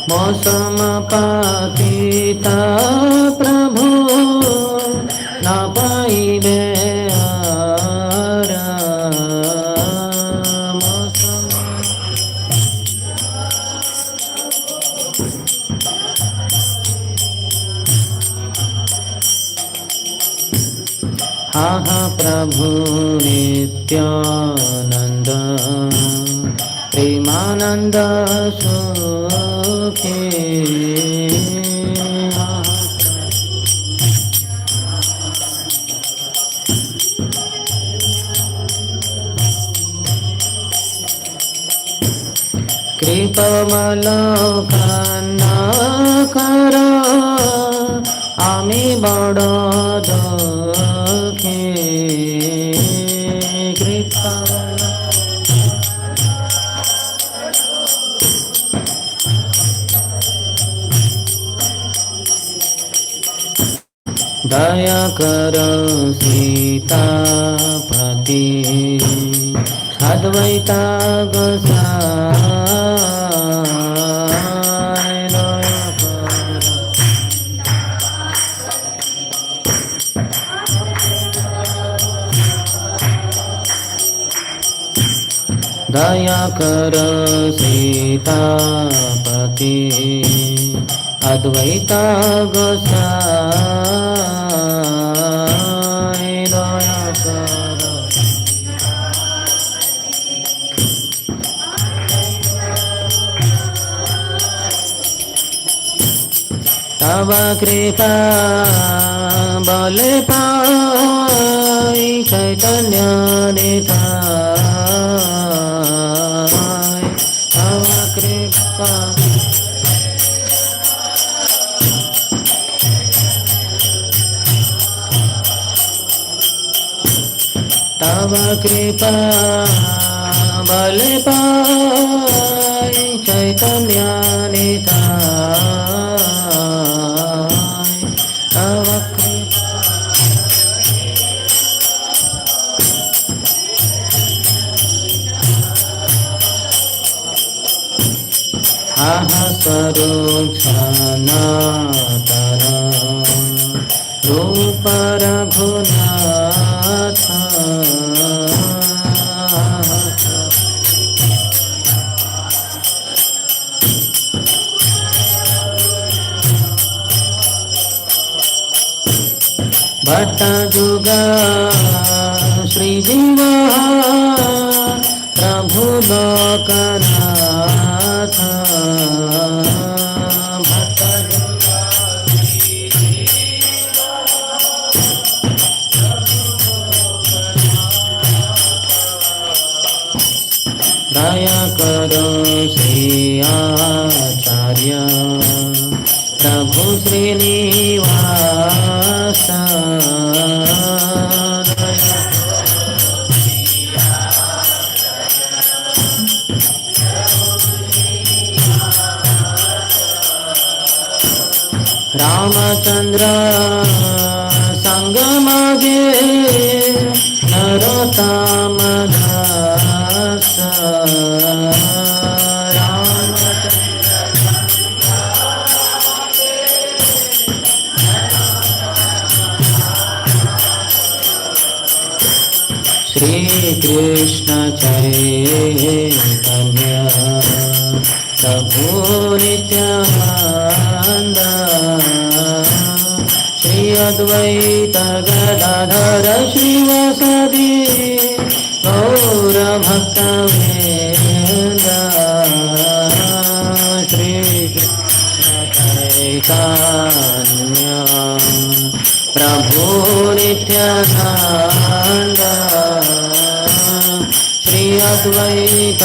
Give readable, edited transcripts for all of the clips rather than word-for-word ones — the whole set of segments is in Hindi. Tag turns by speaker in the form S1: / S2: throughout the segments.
S1: मौसम पातिता प्रभु न पाइबे आरा मौसम हा हा प्रभु नित्यानंद प्रेमानंद सुखे कृपमलोकना कर आमी बड़ दुखे कृपा दया कर सीतापति अद्वैता गोसाई दया कर दया कर सीतापति अद्वैता गोसाई दया कर तव कृपा बले पाई चैतन्य निताय तव कृपा तव कृपा बल पाई चैतन्य निताय तव कृपा आहा स्वरूप सनातन रूप रघुनाथ भट्ट जुगा श्रीजीव प्रभु लोकनाथ भट्ट दया करो श्री आचार्य प्रभु श्रीनिवास रामचंद्र संग मागे नरोत्तम दास श्री कृष्ण चैतन्य प्रभु नित्यानंद श्री अद्वैत गदाधर श्रीवासदि गौर भक्तवृंद श्री कृष्ण चैतन्य प्रभु नित्यानंद श्री अद्वैत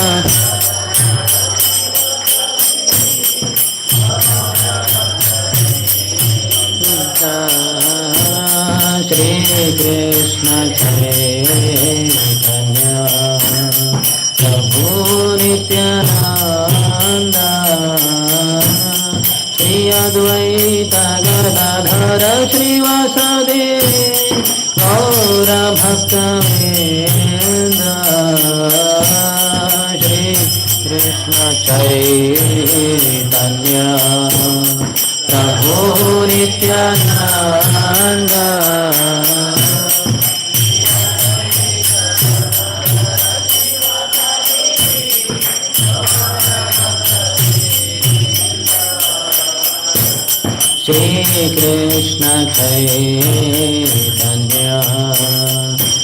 S1: श्री कृष्ण चैतन्य प्रभु नित्यानंद श्री अद्वैत गदाधर श्रीवासदि गौर भक्तवृंद श्री कृष्ण चैतन्य चैतन्य प्रभु Nityanand Shri Krishna Chaitanya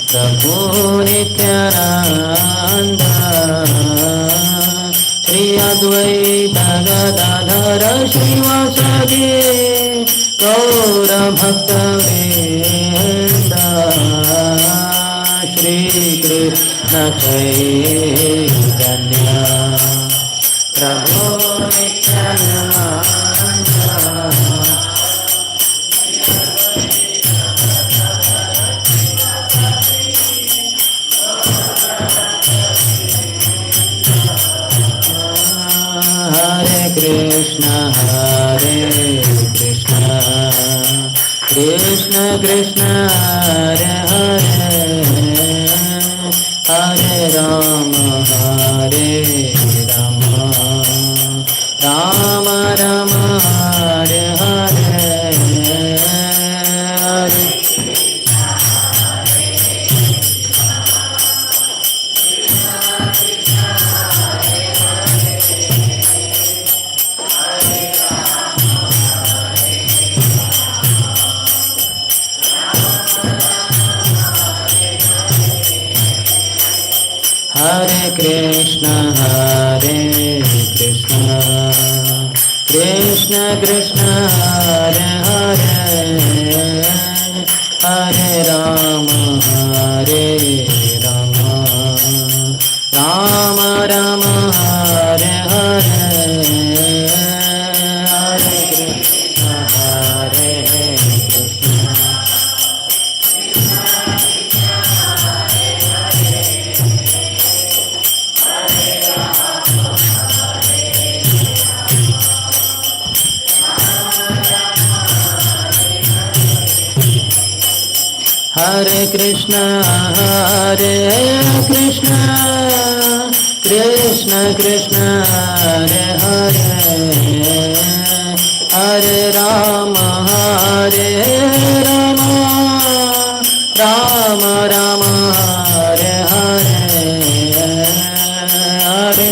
S1: Prabhu Nityananda Shri Advaita Gadadhara Srivasadi Gaura Bhakta Vrinda Shri Krishna Chaitanya Prabhu Nityananda Krishna Krishna Krishna Hare Hare Hare Rama Hare Rama Rama Rama Hare Hare Hare Krishna Krishna Krishna Hare Hare Hare Rama Hare Rama Rama Rama Hare Hare Hare Krishna Hare Krishna Hare Krishna Krishna Krishna Hare Hare Hare Rama Hare Rama Rama Rama Hare Hare Hare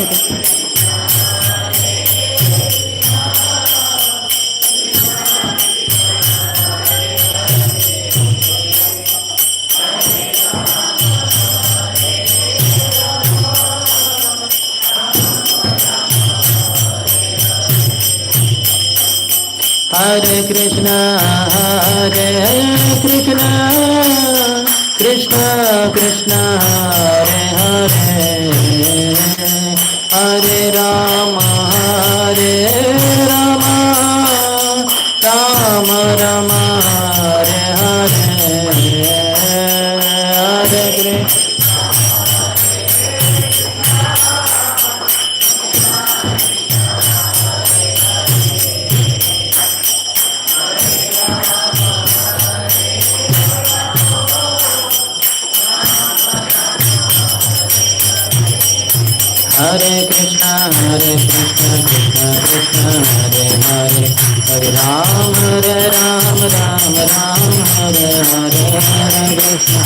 S1: Hare Krishna Krishna Krishna Hare Hare Hare Rama Hare Rama Rama Rama Hare Hare Hare Krishna Hare Krishna Krishna Krishna Hare Hare Hare Ram Ram Ram Hare Hare Hare Krishna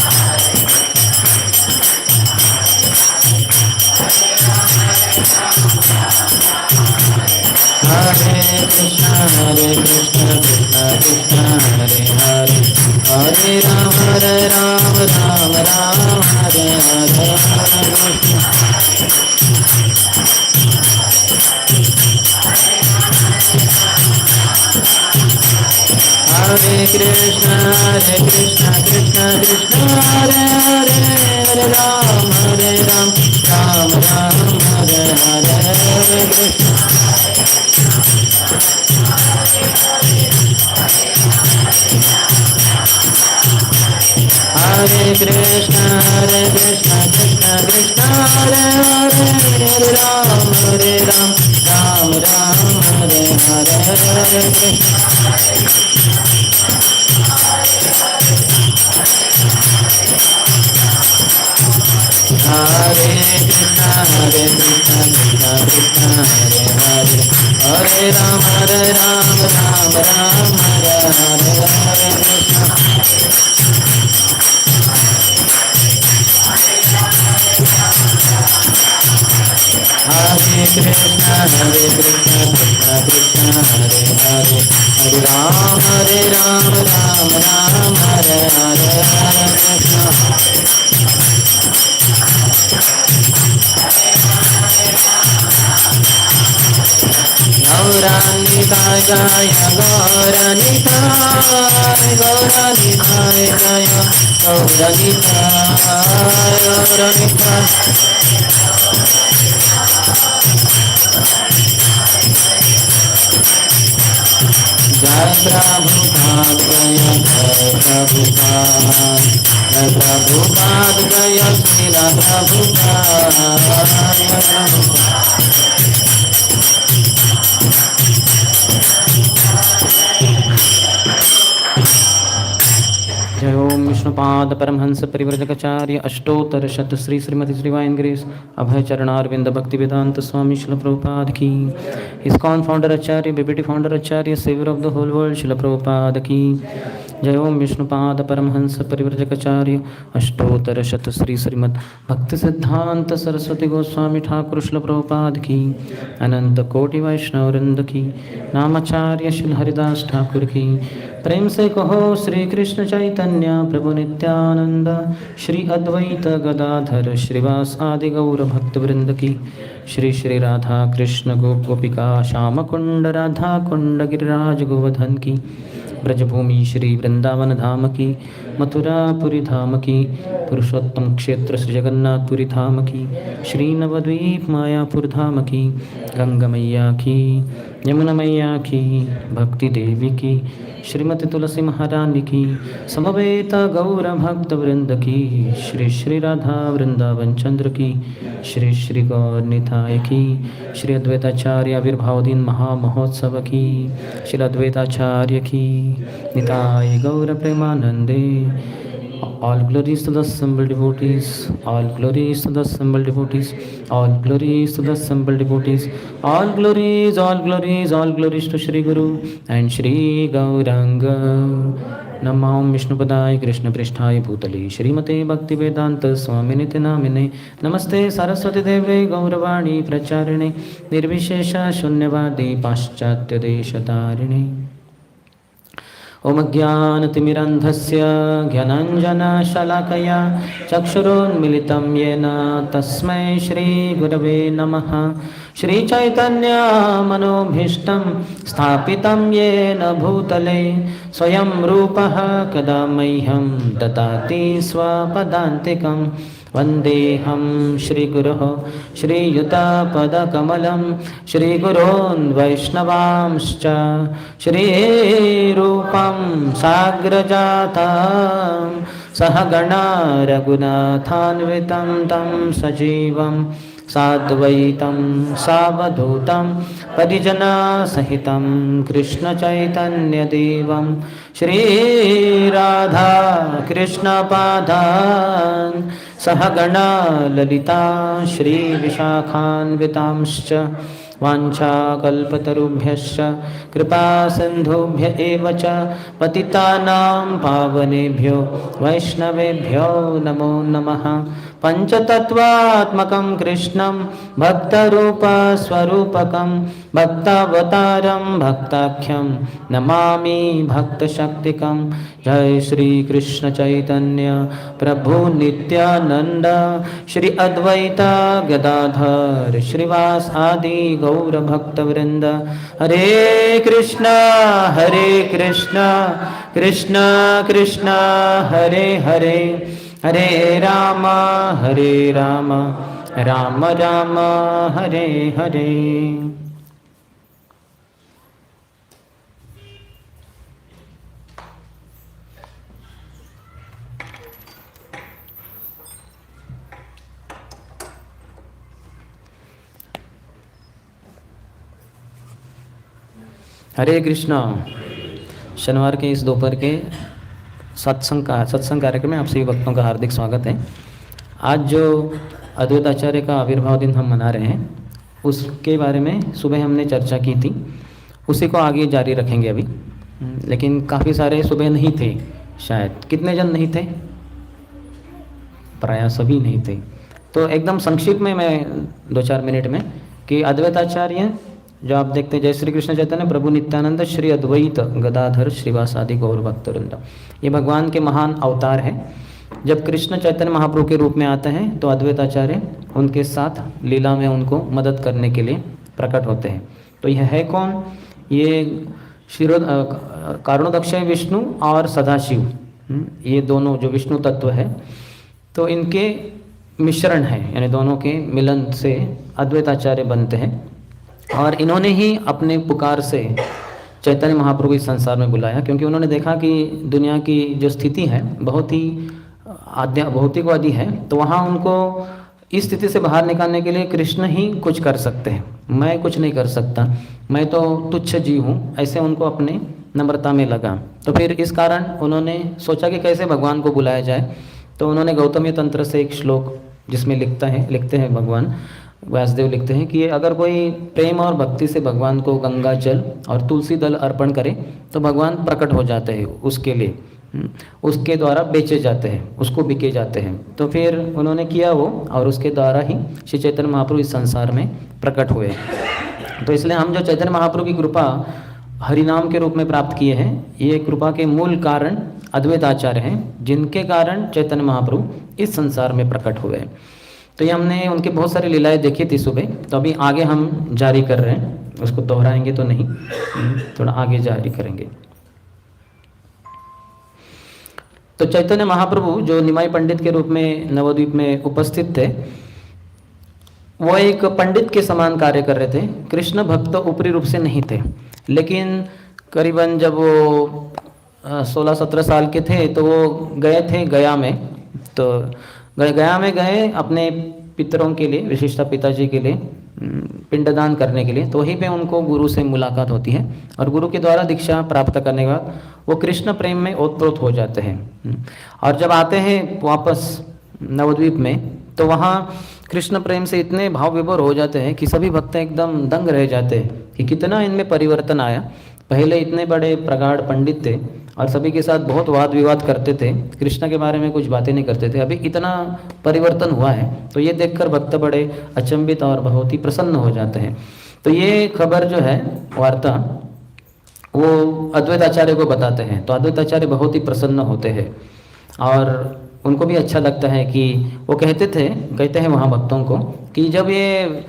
S1: Hare Krishna Krishna Krishna Hare Hare Hare Ram Ram Ram Hare Hare Hare Krishna Hare Krishna Krishna Krishna Hare Hare Hare Ram Ram Hare Hare Hare Krishna Hare Krishna Krishna Krishna Hare Hare Hare Ram Ram Hare Hare Hare Krishna Hare Krishna Hare Krishna Krishna Krishna Hare Hare Hare Rama Rama Rama Hare Hare Krishna Hare Krishna Krishna Krishna Hare Hare Hare Rama Rama Rama Hare Hare Krishna Gauranitai Jaya Gauranitai Gauranitai Jaya Gauranitai Gauranitai Jai Prabhupada Jaya Jai Prabhupada Jaya Srila Prabhupada जय ओम विष्णुपाद परमहंस परिव्रजकाचार्य अष्टोत्तर शत श्री श्रीमती श्रीवाइन ग्रेस अभय चरणारविंद भक्ति वेदांत स्वामी शिल प्रभुपाद की ISKCON founder Acharya BBT founder Acharya saviour of the whole world Srila Prabhupada की जय ओम विष्णुपाद परमहंस परिव्रजकाचार्य अष्टोत्तर शत श्री श्रीमद भक्ति सिद्धांत सरस्वती गोस्वामी ठाकुर शिल प्रभुपाद की अनंत कोटि वैष्णव वृंद की नामाचार्य शिल हरिदास ठाकुर की प्रेम से कहो श्री कृष्ण चैतन्य प्रभु नित्यानंद श्री अद्वैत गदाधर श्रीवास आदि गौर भक्त वृंद की श्री श्री राधा कृष्ण गोपिका श्याम कुंड राधा कुंड गिरिराज गोवर्धन की ब्रजभूमि श्री वृंदावन धाम की मथुरापुरी धाम की पुरुषोत्तम क्षेत्र श्री जगन्नाथपुरी धाम की श्री नवद्वीप मायापुर धाम की गंगा मैया की यमुना मैया की भक्ति देवी की श्रीमती तुलसी महारानी की समवेत गौर भक्त वृंद की श्री श्री राधा वृंदावन चंद्र की श्री श्री गौर निताय की श्री अद्वैताचार्य आविर्भाव दिन महामहोत्सव की श्री अद्वैताचार्य की निताय गौर प्रेमानंदे All glories to the assembled devotees, all glories to the assembled devotees, all glories to the assembled devotees, all glories, all glories, all glories to Shri Guru and Shri Gauranga. Namo Vishnupadaya Krishna Pristhaya Bhutale Shrimate Bhakti Vedanta Swaminiti Namine Namaste Saraswati Deve Gauravani Pracharine Nirvishesha Shunyavadi Paschatya Deshatarine ओम ज्ञानतिमिरन्धस्य ज्ञानाञ्जनशलाकया चक्षुरुन्मिलितं येन तस्मै श्रीगुरवे नमः श्रीचैतन्यमनोभीष्टं स्थापितं येन भूतले स्वयं रूपः कदा मह्यं ददाति स्वपदान्तिकं वन्देऽहं श्रीगुरोः श्रीयुतापदकमलं श्रीगुरोन् वैष्णवांश्च श्रीरूपं साग्रजातं सहगणा रघुनाथान्वितं तं सजीवं साद्वैतं सावधूतं परिजनसहितं कृष्णचैतन्यदेवं श्रीराधा कृष्णपादान् सहगणा ललिता श्रीविशाखान्वितांश्च वाञ्छाकल्पतरुभ्यश्च कृपासिन्धुभ्य एव च पतितानां पावनेभ्यो वैष्णवेभ्यो नमो नमः पञ्चतत्त्वात्मकं कृष्णं भक्तरूपस्वरूपकं भक्तावतारं भक्ताख्यं नमामि भक्तशक्तिकं जय श्री कृष्ण चैतन्य प्रभु नित्यानंद श्री अद्वैता गदाधर श्रीवास आदि गौर भक्तवृंद हरे कृष्ण कृष्ण कृष्ण हरे हरे हरे राम राम राम हरे हरे। हरे कृष्णा। शनिवार के इस दोपहर के सत्संग कार्यक्रम में आप सभी भक्तों का हार्दिक स्वागत है। आज जो अद्वैत आचार्य का आविर्भाव दिन हम मना रहे हैं, उसके बारे में सुबह हमने चर्चा की थी, उसी को आगे जारी रखेंगे अभी। लेकिन काफ़ी सारे सुबह नहीं थे शायद, कितने जन नहीं थे? प्रायः सभी नहीं थे। तो एकदम संक्षिप्त में मैं 2-4 मिनट में कि अद्वैत आचार्य जो आप देखते हैं, जय श्री कृष्ण चैतन्य प्रभु नित्यानंद श्री अद्वैत गदाधर श्रीवासादि गौर भक्तवृंद, ये भगवान के महान अवतार हैं। जब कृष्ण चैतन्य महाप्रभु के रूप में आते हैं तो अद्वैत आचार्य उनके साथ लीला में उनको मदद करने के लिए प्रकट होते हैं। तो यह है कौन? ये कारणोदक्षय विष्णु और सदाशिव, ये दोनों जो विष्णु तत्व है, तो इनके मिश्रण है, यानी दोनों के मिलन से अद्वैत आचार्य बनते हैं। और इन्होंने ही अपने पुकार से चैतन्य महाप्रभु इस संसार में बुलाया, क्योंकि उन्होंने देखा कि दुनिया की जो स्थिति है बहुत ही भौतिकवादी है, तो वहाँ उनको इस स्थिति से बाहर निकालने के लिए कृष्ण ही कुछ कर सकते हैं, मैं कुछ नहीं कर सकता, मैं तो तुच्छ जीव हूँ, ऐसे उनको अपने नम्रता में लगा। तो फिर इस कारण उन्होंने सोचा कि कैसे भगवान को बुलाया जाए। तो उन्होंने गौतमी तंत्र से एक श्लोक जिसमें लिखते हैं भगवान व्यासदेव लिखते हैं कि अगर कोई प्रेम और भक्ति से भगवान को गंगा जल और तुलसी दल अर्पण करे तो भगवान प्रकट हो जाते हैं उसके लिए, उसके द्वारा बेचे जाते हैं, उसको बिके जाते हैं। तो फिर उन्होंने किया वो, और उसके द्वारा ही श्री चैतन्य महाप्रभु इस संसार में प्रकट हुए। तो इसलिए हम जो चैतन्य महाप्रभु की कृपा हरिनाम के रूप में प्राप्त किए हैं, ये कृपा के मूल कारण अद्वैत आचार्य हैं, जिनके कारण चैतन्य महाप्रभु इस संसार में प्रकट हुए। तो ये हमने उनकी बहुत सारी लीलाएं देखी थी सुबह, तो अभी आगे हम जारी कर रहे हैं, उसको दोहराएंगे तो नहीं, थोड़ा आगे जारी करेंगे। तो चैतन्य महाप्रभु जो निमाई पंडित के रूप में नवद्वीप में उपस्थित थे, वो एक पंडित के समान कार्य कर रहे थे। कृष्ण भक्त ऊपरी रूप से नहीं थे, लेकिन करीबन जब वो 16-17 साल के थे तो वो गए थे गया में। तो गया में गए अपने पितरों के लिए, विशिष्टा पिताजी के लिए पिंडदान करने के लिए। तो वहीं पे उनको गुरु से मुलाकात होती है, और गुरु के द्वारा दीक्षा प्राप्त करने के बाद वो कृष्ण प्रेम में ओतप्रोत हो जाते हैं। और जब आते हैं वापस नवद्वीप में, तो वहाँ कृष्ण प्रेम से इतने भाव विभोर हो जाते हैं कि सभी भक्त एकदम दंग रह जाते हैं कि कितना इनमें परिवर्तन आया। पहले इतने बड़े प्रगाढ़ पंडित थे और सभी के साथ बहुत वाद विवाद करते थे, कृष्ण के बारे में कुछ बातें नहीं करते थे, अभी इतना परिवर्तन हुआ है। तो ये देखकर भक्त बड़े अचंभित और बहुत ही प्रसन्न हो जाते हैं। तो ये खबर जो है, वार्ता, वो अद्वैत आचार्य को बताते हैं। तो अद्वैत आचार्य बहुत ही प्रसन्न होते हैं और उनको भी अच्छा लगता है कि वो कहते हैं वहाँ भक्तों को कि जब ये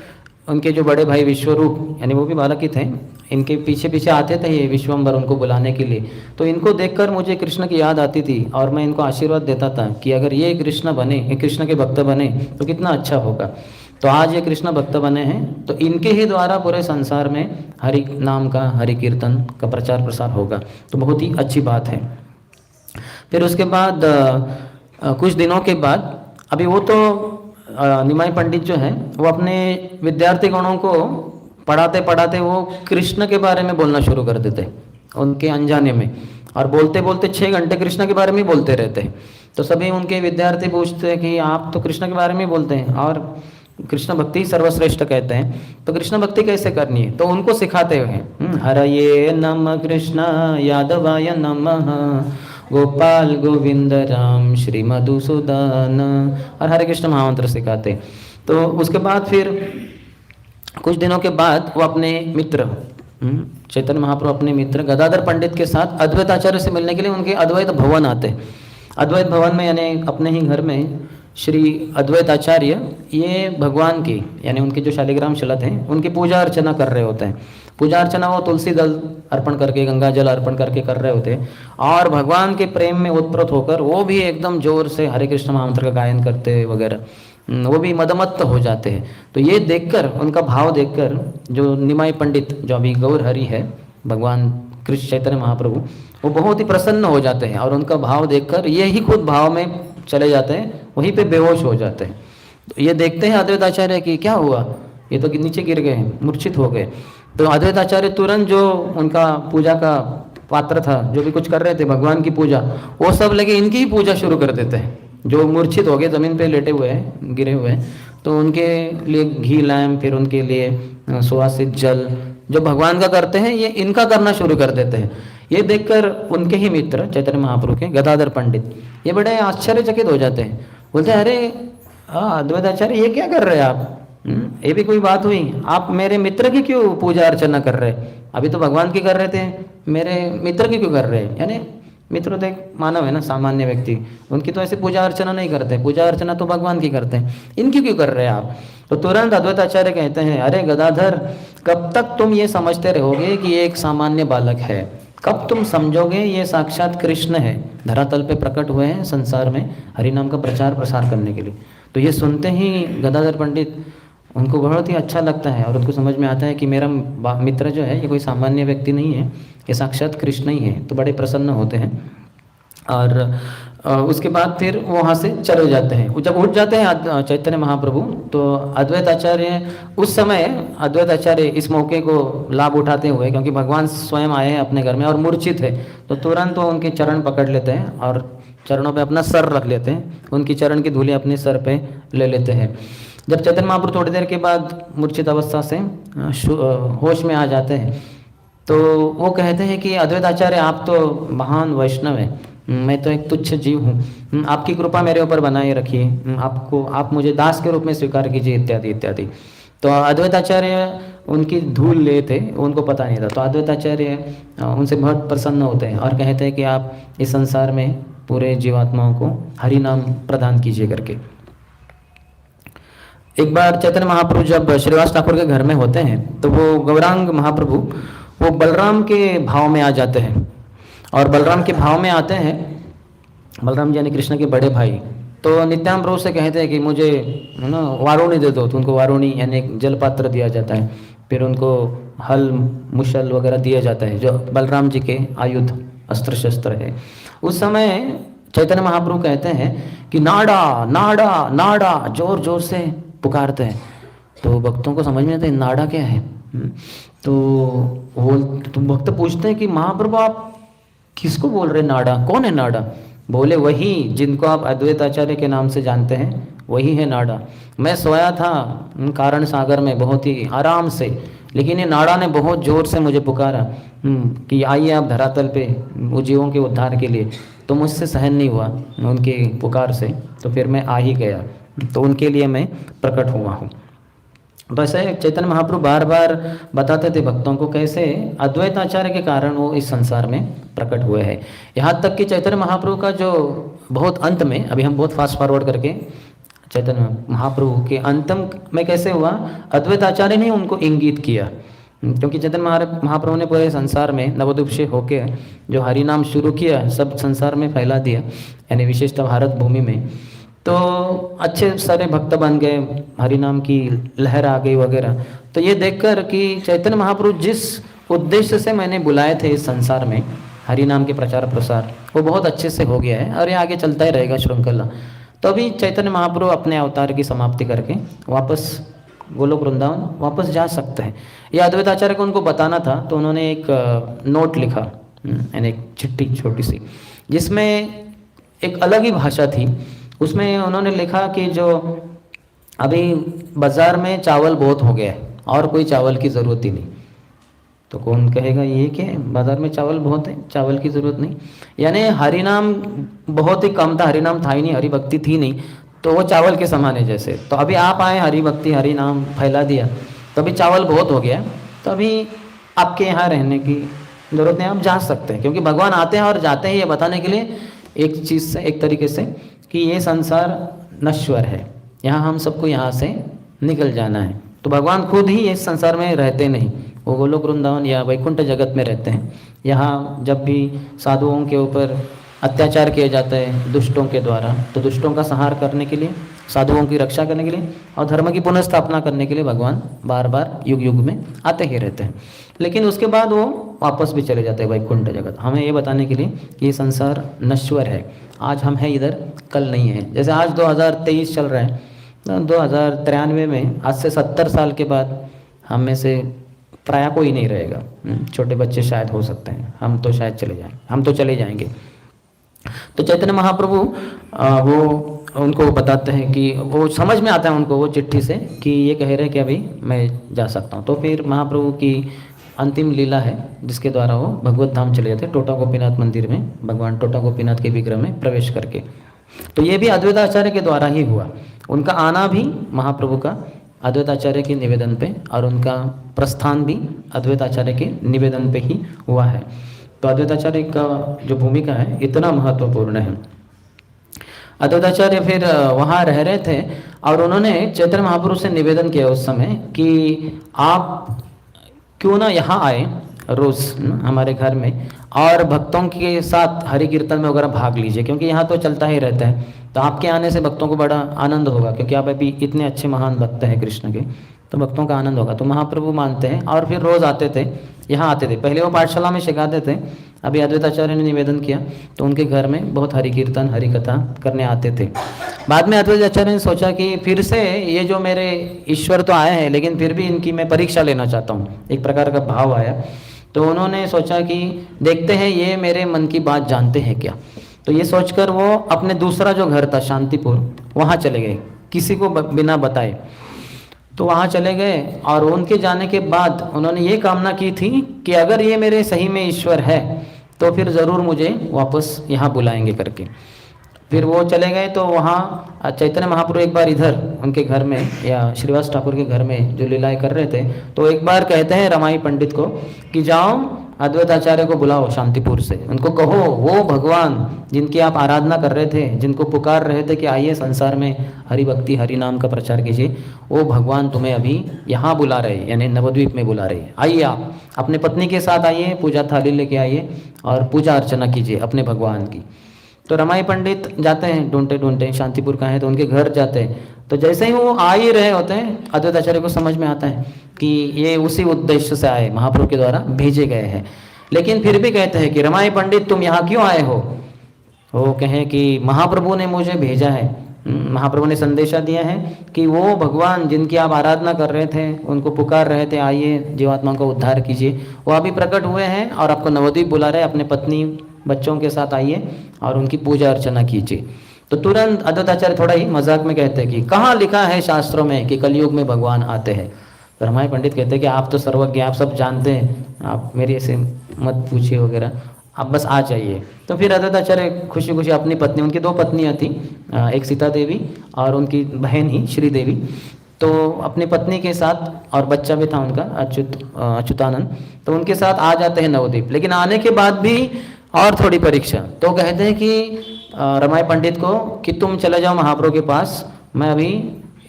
S1: उनके जो बड़े भाई विश्वरूप, यानी वो भी बालक ही थे, इनके पीछे पीछे आते थे ये विश्वम्बर उनको बुलाने के लिए। तो इनको देखकर मुझे कृष्ण की याद आती थी और मैं इनको आशीर्वाद देता था कि अगर ये कृष्ण बने, ये कृष्ण के भक्त बने तो कितना अच्छा होगा। तो आज ये कृष्ण भक्त बने हैं, तो इनके ही द्वारा पूरे संसार में हरि नाम का, हरि कीर्तन का प्रचार प्रसार होगा, तो बहुत ही अच्छी बात है। फिर उसके बाद कुछ दिनों के बाद, अभी वो तो निमाई पंडित जो है वो अपने विद्यार्थी गणों को पढ़ाते पढ़ाते वो कृष्ण के बारे में बोलना शुरू कर देते उनके अनजाने में, और बोलते बोलते 6 घंटे कृष्ण के बारे में बोलते रहते। तो सभी उनके विद्यार्थी पूछते हैं कि आप तो कृष्ण के बारे में बोलते हैं और कृष्ण भक्ति ही सर्वश्रेष्ठ कहते हैं, तो कृष्ण भक्ति कैसे करनी है? तो उनको सिखाते हुए हरये नमः कृष्ण यादवाय नमः गोपाल गोविंद राम श्री मधुसूदन, और हरे कृष्ण महामंत्र सिखाते। तो उसके बाद फिर कुछ दिनों के बाद वो अपने मित्र चैतन्य महाप्रभु अपने मित्र गदाधर पंडित के साथ अद्वैत आचार्य से मिलने के लिए उनके अद्वैत भवन आते। अद्वैत भवन में यानी अपने ही घर में श्री अद्वैत आचार्य ये भगवान की, यानी उनके जो शालिग्राम शलत हैं उनकी पूजा अर्चना कर रहे होते हैं। पूजा अर्चना वो तुलसी दल अर्पण करके, गंगा जल अर्पण करके कर रहे होते हैं, और भगवान के प्रेम में उत्प्रोत होकर वो भी एकदम जोर से हरे कृष्ण महामंत्र का गायन करते वगैरह, वो भी मदमत्त हो जाते हैं। तो ये देखकर, उनका भाव देखकर, जो निमाई पंडित जो अभी गौर हरि है, भगवान कृष्ण चैतन्य महाप्रभु, वो बहुत ही प्रसन्न हो जाते हैं और उनका भाव देखकर ये ही खुद भाव में चले जाते हैं, वहीं पे बेहोश हो जाते हैं। तो ये देखते हैं अद्वैत आचार्य कि क्या हुआ, ये तो नीचे गिर गए, मूर्छित हो गए। तो अद्वैत आचार्य तुरंत जो उनका पूजा का पात्र था, जो भी कुछ कर रहे थे भगवान की पूजा, वो सब लेके इनकी ही पूजा शुरू कर देते हैं। जो मूर्छित हो गए, जमीन पे लेटे हुए हैं, गिरे हुए हैं, तो उनके लिए घी लाएं, फिर उनके लिए सुवासित जल जो भगवान का करते हैं ये इनका करना शुरू कर देते हैं। ये देखकर उनके ही मित्र चैतन्य महाप्रभु के गदाधर पंडित ये बड़े आश्चर्यचकित हो जाते हैं। बोलते हैं अरे अद्वैत आचार्य ये क्या कर रहे हैं आप? ये भी कोई बात हुई? आप मेरे मित्र की क्यों पूजा अर्चना कर रहे? अभी तो भगवान की कर रहे थे, मेरे मित्र की क्यों कर रहे? यानी मित्र तो एक मानव है ना, सामान्य व्यक्ति, उनकी तो ऐसे पूजा अर्चना नहीं करते, पूजा अर्चना तो भगवान की करते हैं, इनकी क्यों कर रहे हैं आप? तो तुरंत अद्वैत आचार्य कहते हैं अरे गदाधर, कब तक तुम ये समझते रहोगे कि ये एक सामान्य बालक है? कब तुम समझोगे ये साक्षात कृष्ण है, धरातल पे प्रकट हुए हैं संसार में हरि नाम का प्रचार प्रसार करने के लिए। तो ये सुनते ही गदाधर पंडित उनको बहुत ही अच्छा लगता है और उनको समझ में आता है कि मेरा मित्र जो है ये कोई सामान्य व्यक्ति नहीं है, ये साक्षात कृष्ण ही है। तो बड़े प्रसन्न होते हैं और उसके बाद फिर वहाँ से चले जाते हैं। जब उठ जाते हैं चैतन्य महाप्रभु तो अद्वैत आचार्य उस समय अद्वैत आचार्य इस मौके को लाभ उठाते हुए, क्योंकि भगवान स्वयं आए हैं अपने घर में और मूर्छित है, तो तुरंत वो उनके चरण पकड़ लेते हैं और चरणों पे अपना सर रख लेते हैं, उनकी चरण की धूली अपने सर पे ले लेते हैं। जब चैतन्य महाप्रभु थोड़ी देर के बाद मूर्छित अवस्था से होश में आ जाते हैं तो वो कहते हैं कि अद्वैत आचार्य आप तो महान वैष्णव हैं, मैं तो एक तुच्छ जीव हूँ, आपकी कृपा मेरे ऊपर बनाए रखिए, आप मुझे दास के रूप में स्वीकार कीजिए, इत्यादि इत्यादि। तो अद्वैत आचार्य उनकी धूल ले थे, उनको पता नहीं था। तो अद्वैत आचार्य उनसे बहुत प्रसन्न होते हैं और कहते हैं कि आप इस संसार में पूरे जीवात्माओं को हरि नाम प्रदान कीजिए करके। एक बार चैतन्य महाप्रभु जब श्रीवास ठाकुर के घर में होते हैं तो वो गौरांग महाप्रभु वो बलराम के भाव में आ जाते हैं और बलराम के भाव में आते हैं, बलराम जी यानी कृष्ण के बड़े भाई। तो नित्यानंद प्रभु से कहते हैं कि मुझे ना वारुणी दे दो, तो उनको वारुणी यानी एक जल पात्र दिया जाता है, फिर उनको हल मुशल वगैरह दिया जाता है जो बलराम जी के आयुध अस्त्र शस्त्र है। उस समय चैतन्य महाप्रभु कहते हैं कि नाड़ा नाड़ा नाड़ा जोर जोर से पुकारते हैं। तो भक्तों को समझ में आता है नाड़ा क्या है। तो भक्त पूछते हैं कि महाप्रभु आप किसको बोल रहे नाड़ा, कौन है नाड़ा? बोले वही जिनको आप अद्वैत आचार्य के नाम से जानते हैं, वही है नाड़ा। मैं सोया था कारण सागर में बहुत ही आराम से, लेकिन ये नाड़ा ने बहुत जोर से मुझे पुकारा कि आइए आप धरातल पे जीवों के उद्धार के लिए। तो मुझसे सहन नहीं हुआ उनके पुकार से, तो फिर मैं आ ही गया, तो उनके लिए मैं प्रकट हुआ हूँ। तो ऐसे चैतन्य महाप्रभु बार बार बताते थे भक्तों को कैसे अद्वैत आचार्य के कारण वो इस संसार में प्रकट हुए हैं। यहाँ तक कि चैतन्य महाप्रभु का जो बहुत अंत में, अभी हम बहुत फास्ट फॉरवर्ड करके चैतन्य महाप्रभु के अंतम में कैसे हुआ, अद्वैत आचार्य ने उनको इंगित किया, क्योंकि चैतन्य महाप्रभु ने पूरे संसार में नवोदुपदेश होके जो हरि नाम शुरू किया, सब संसार में फैला दिया, यानी विशेषतः भारत भूमि में। तो अच्छे सारे भक्त बन गए, हरि नाम की लहर आ गई वगैरह। तो ये देखकर कि चैतन्य महाप्रभु जिस उद्देश्य से मैंने बुलाए थे इस संसार में हरि नाम के प्रचार प्रसार, वो बहुत अच्छे से हो गया है और ये आगे चलता ही रहेगा श्रृंखला। तो अभी चैतन्य महाप्रभु अपने अवतार की समाप्ति करके वापस गोलोक वृंदावन वापस जा सकते हैं। ये अद्वैत आचार्य को उनको बताना था, तो उन्होंने एक नोट लिखा, यानी एक चिट्ठी छोटी सी, जिसमें एक अलग ही भाषा थी। उसमें उन्होंने लिखा कि जो अभी बाज़ार में चावल बहुत हो गया है और कोई चावल की ज़रूरत ही नहीं। तो कौन कहेगा ये क्या है, बाज़ार में चावल बहुत है, चावल की ज़रूरत नहीं। यानी हरि नाम बहुत ही कम था, हरि नाम था ही नहीं, हरि भक्ति थी नहीं, तो वो चावल के समान है जैसे। तो अभी आप आए, हरि भक्ति हरि नाम फैला दिया, तो अभी चावल बहुत हो गया, तो अभी आपके यहाँ रहने की ज़रूरत नहीं, आप जा सकते हैं। क्योंकि भगवान आते हैं और जाते हैं ये बताने के लिए एक चीज़ से, एक तरीके से कि ये संसार नश्वर है, यहाँ हम सबको यहाँ से निकल जाना है। तो भगवान खुद ही इस संसार में रहते नहीं, वो गोलोक वृंदावन या वैकुंठ जगत में रहते हैं। यहाँ जब भी साधुओं के ऊपर अत्याचार किया जाता है दुष्टों के द्वारा, तो दुष्टों का संहार करने के लिए, साधुओं की रक्षा करने के लिए और धर्म की पुनर्स्थापना करने के लिए भगवान बार बार युग युग में आते ही रहते हैं। लेकिन उसके बाद वो वापस भी चले जाते हैं वैकुंठ जगत, हमें ये बताने के लिए कि ये संसार नश्वर है। आज हम हैं इधर, कल नहीं है। जैसे आज 2023 चल रहा है, 2093 में, आज से 70 साल के बाद हम में से प्रायः कोई नहीं रहेगा। छोटे बच्चे शायद हो सकते हैं, हम तो शायद चले जाएंगे, हम तो चले जाएंगे। तो चैतन्य महाप्रभु वो उनको बताते हैं कि वो समझ में आता है उनको वो चिट्ठी से कि ये कह रहे हैं कि अभी मैं जा सकता हूँ। तो फिर महाप्रभु की अंतिम लीला है जिसके द्वारा वो भगवत धाम चले जाते हैं, टोटा गोपीनाथ मंदिर में भगवान टोटा गोपीनाथ के विग्रह में प्रवेश करके। तो ये भी अद्वैताचार्य के द्वारा ही हुआ। उनका आना भी महाप्रभु का अद्वैताचार्य के निवेदन पे, और उनका प्रस्थान भी अद्वैताचार्य के निवेदन पे ही हुआ है। तो अद्वैताचार्य का जो भूमिका है इतना महत्वपूर्ण है। अद्वैताचार्य फिर वहाँ रह रहे थे और उन्होंने चैतन्य महाप्रभु से निवेदन किया उस समय कि आप क्यों ना यहाँ आए रोज़ हमारे घर में, और भक्तों के साथ हरि कीर्तन में वगैरह भाग लीजिए, क्योंकि यहाँ तो चलता ही रहता है। तो आपके आने से भक्तों को बड़ा आनंद होगा, क्योंकि आप अभी इतने अच्छे महान भक्त हैं कृष्ण के, तो भक्तों का आनंद होगा। तो महाप्रभु मानते हैं और फिर रोज़ आते थे, यहाँ आते थे। पहले वो पाठशाला में सिखाते थे, अभी अद्वैताचार्य ने निवेदन किया तो उनके घर में बहुत हरि कीर्तन हरि कथा करने आते थे। बाद में अद्वैताचार्य ने सोचा कि फिर से ये जो मेरे ईश्वर तो आए हैं, लेकिन फिर भी इनकी मैं परीक्षा लेना चाहता हूँ, एक प्रकार का भाव आया। तो उन्होंने सोचा कि देखते हैं ये मेरे मन की बात जानते हैं क्या। तो ये सोचकर वो अपने दूसरा जो घर था शांतिपुर, वहाँ चले गए किसी को बिना बताए। तो वहाँ चले गए और उनके जाने के बाद उन्होंने ये कामना की थी कि अगर ये मेरे सही में ईश्वर है तो फिर ज़रूर मुझे वापस यहाँ बुलाएंगे करके। फिर वो चले गए। तो वहाँ चैतन्य महाप्रभु एक बार इधर उनके घर में या श्रीवास ठाकुर के घर में जो लीलाएं कर रहे थे, तो एक बार कहते हैं रमाई पंडित को कि जाओ अद्वैताचार्य को बुलाओ शांतिपुर से, उनको कहो वो भगवान जिनकी आप आराधना कर रहे थे, जिनको पुकार रहे थे कि आइए संसार में हरि भक्ति हरि नाम का प्रचार कीजिए, वो भगवान तुम्हें अभी यहाँ बुला रहे, यानी नवद्वीप में बुला रहे। आइए आप अपने पत्नी के साथ आइए, पूजा थाली लेके आइए और पूजा अर्चना कीजिए अपने भगवान की। तो रमाई पंडित जाते हैं ढूंढते ढूंढते, शांतिपुर का है तो उनके घर जाते हैं। तो जैसे ही वो आ ही रहे होते हैं, अद्वैताचार्य को समझ में आता है कि ये उसी उद्देश्य से आए, महाप्रभु के द्वारा भेजे गए हैं। लेकिन फिर भी कहते हैं कि रमाई पंडित तुम यहाँ क्यों आए हो। वो कहें कि महाप्रभु ने मुझे भेजा है, महाप्रभु ने संदेशा दिया है कि वो भगवान जिनकी आप आराधना कर रहे थे, उनको पुकार रहे थे आइए जीवात्मा का उद्धार कीजिए, वो अभी प्रकट हुए हैं और आपको नवद्वीप बुला रहे हैं, अपने पत्नी बच्चों के साथ आइए और उनकी पूजा अर्चना कीजिए। तो तुरंत अद्वैताचार्य थोड़ा ही मजाक में कहते हैं कि कहाँ लिखा है शास्त्रों में कि कलयुग में भगवान आते हैं। तो रमाई पंडित कहते हैं कि आप तो सर्वज्ञ, आप सब जानते हैं, आप मेरी ऐसे मत पूछिए वगैरह, आप बस आ जाइए। तो फिर अद्वैताचार्य खुशी खुशी अपनी पत्नी, उनकी दो पत्नियाँ थी, एक सीता देवी और उनकी बहन ही श्री देवी, तो अपनी पत्नी के साथ और बच्चा भी था उनका अच्युतानंद, तो उनके साथ आ जाते हैं नवद्वीप। लेकिन आने के बाद भी और थोड़ी परीक्षा। तो कहते हैं कि रमाई पंडित को कि तुम चले जाओ महाप्रभु के पास, मैं अभी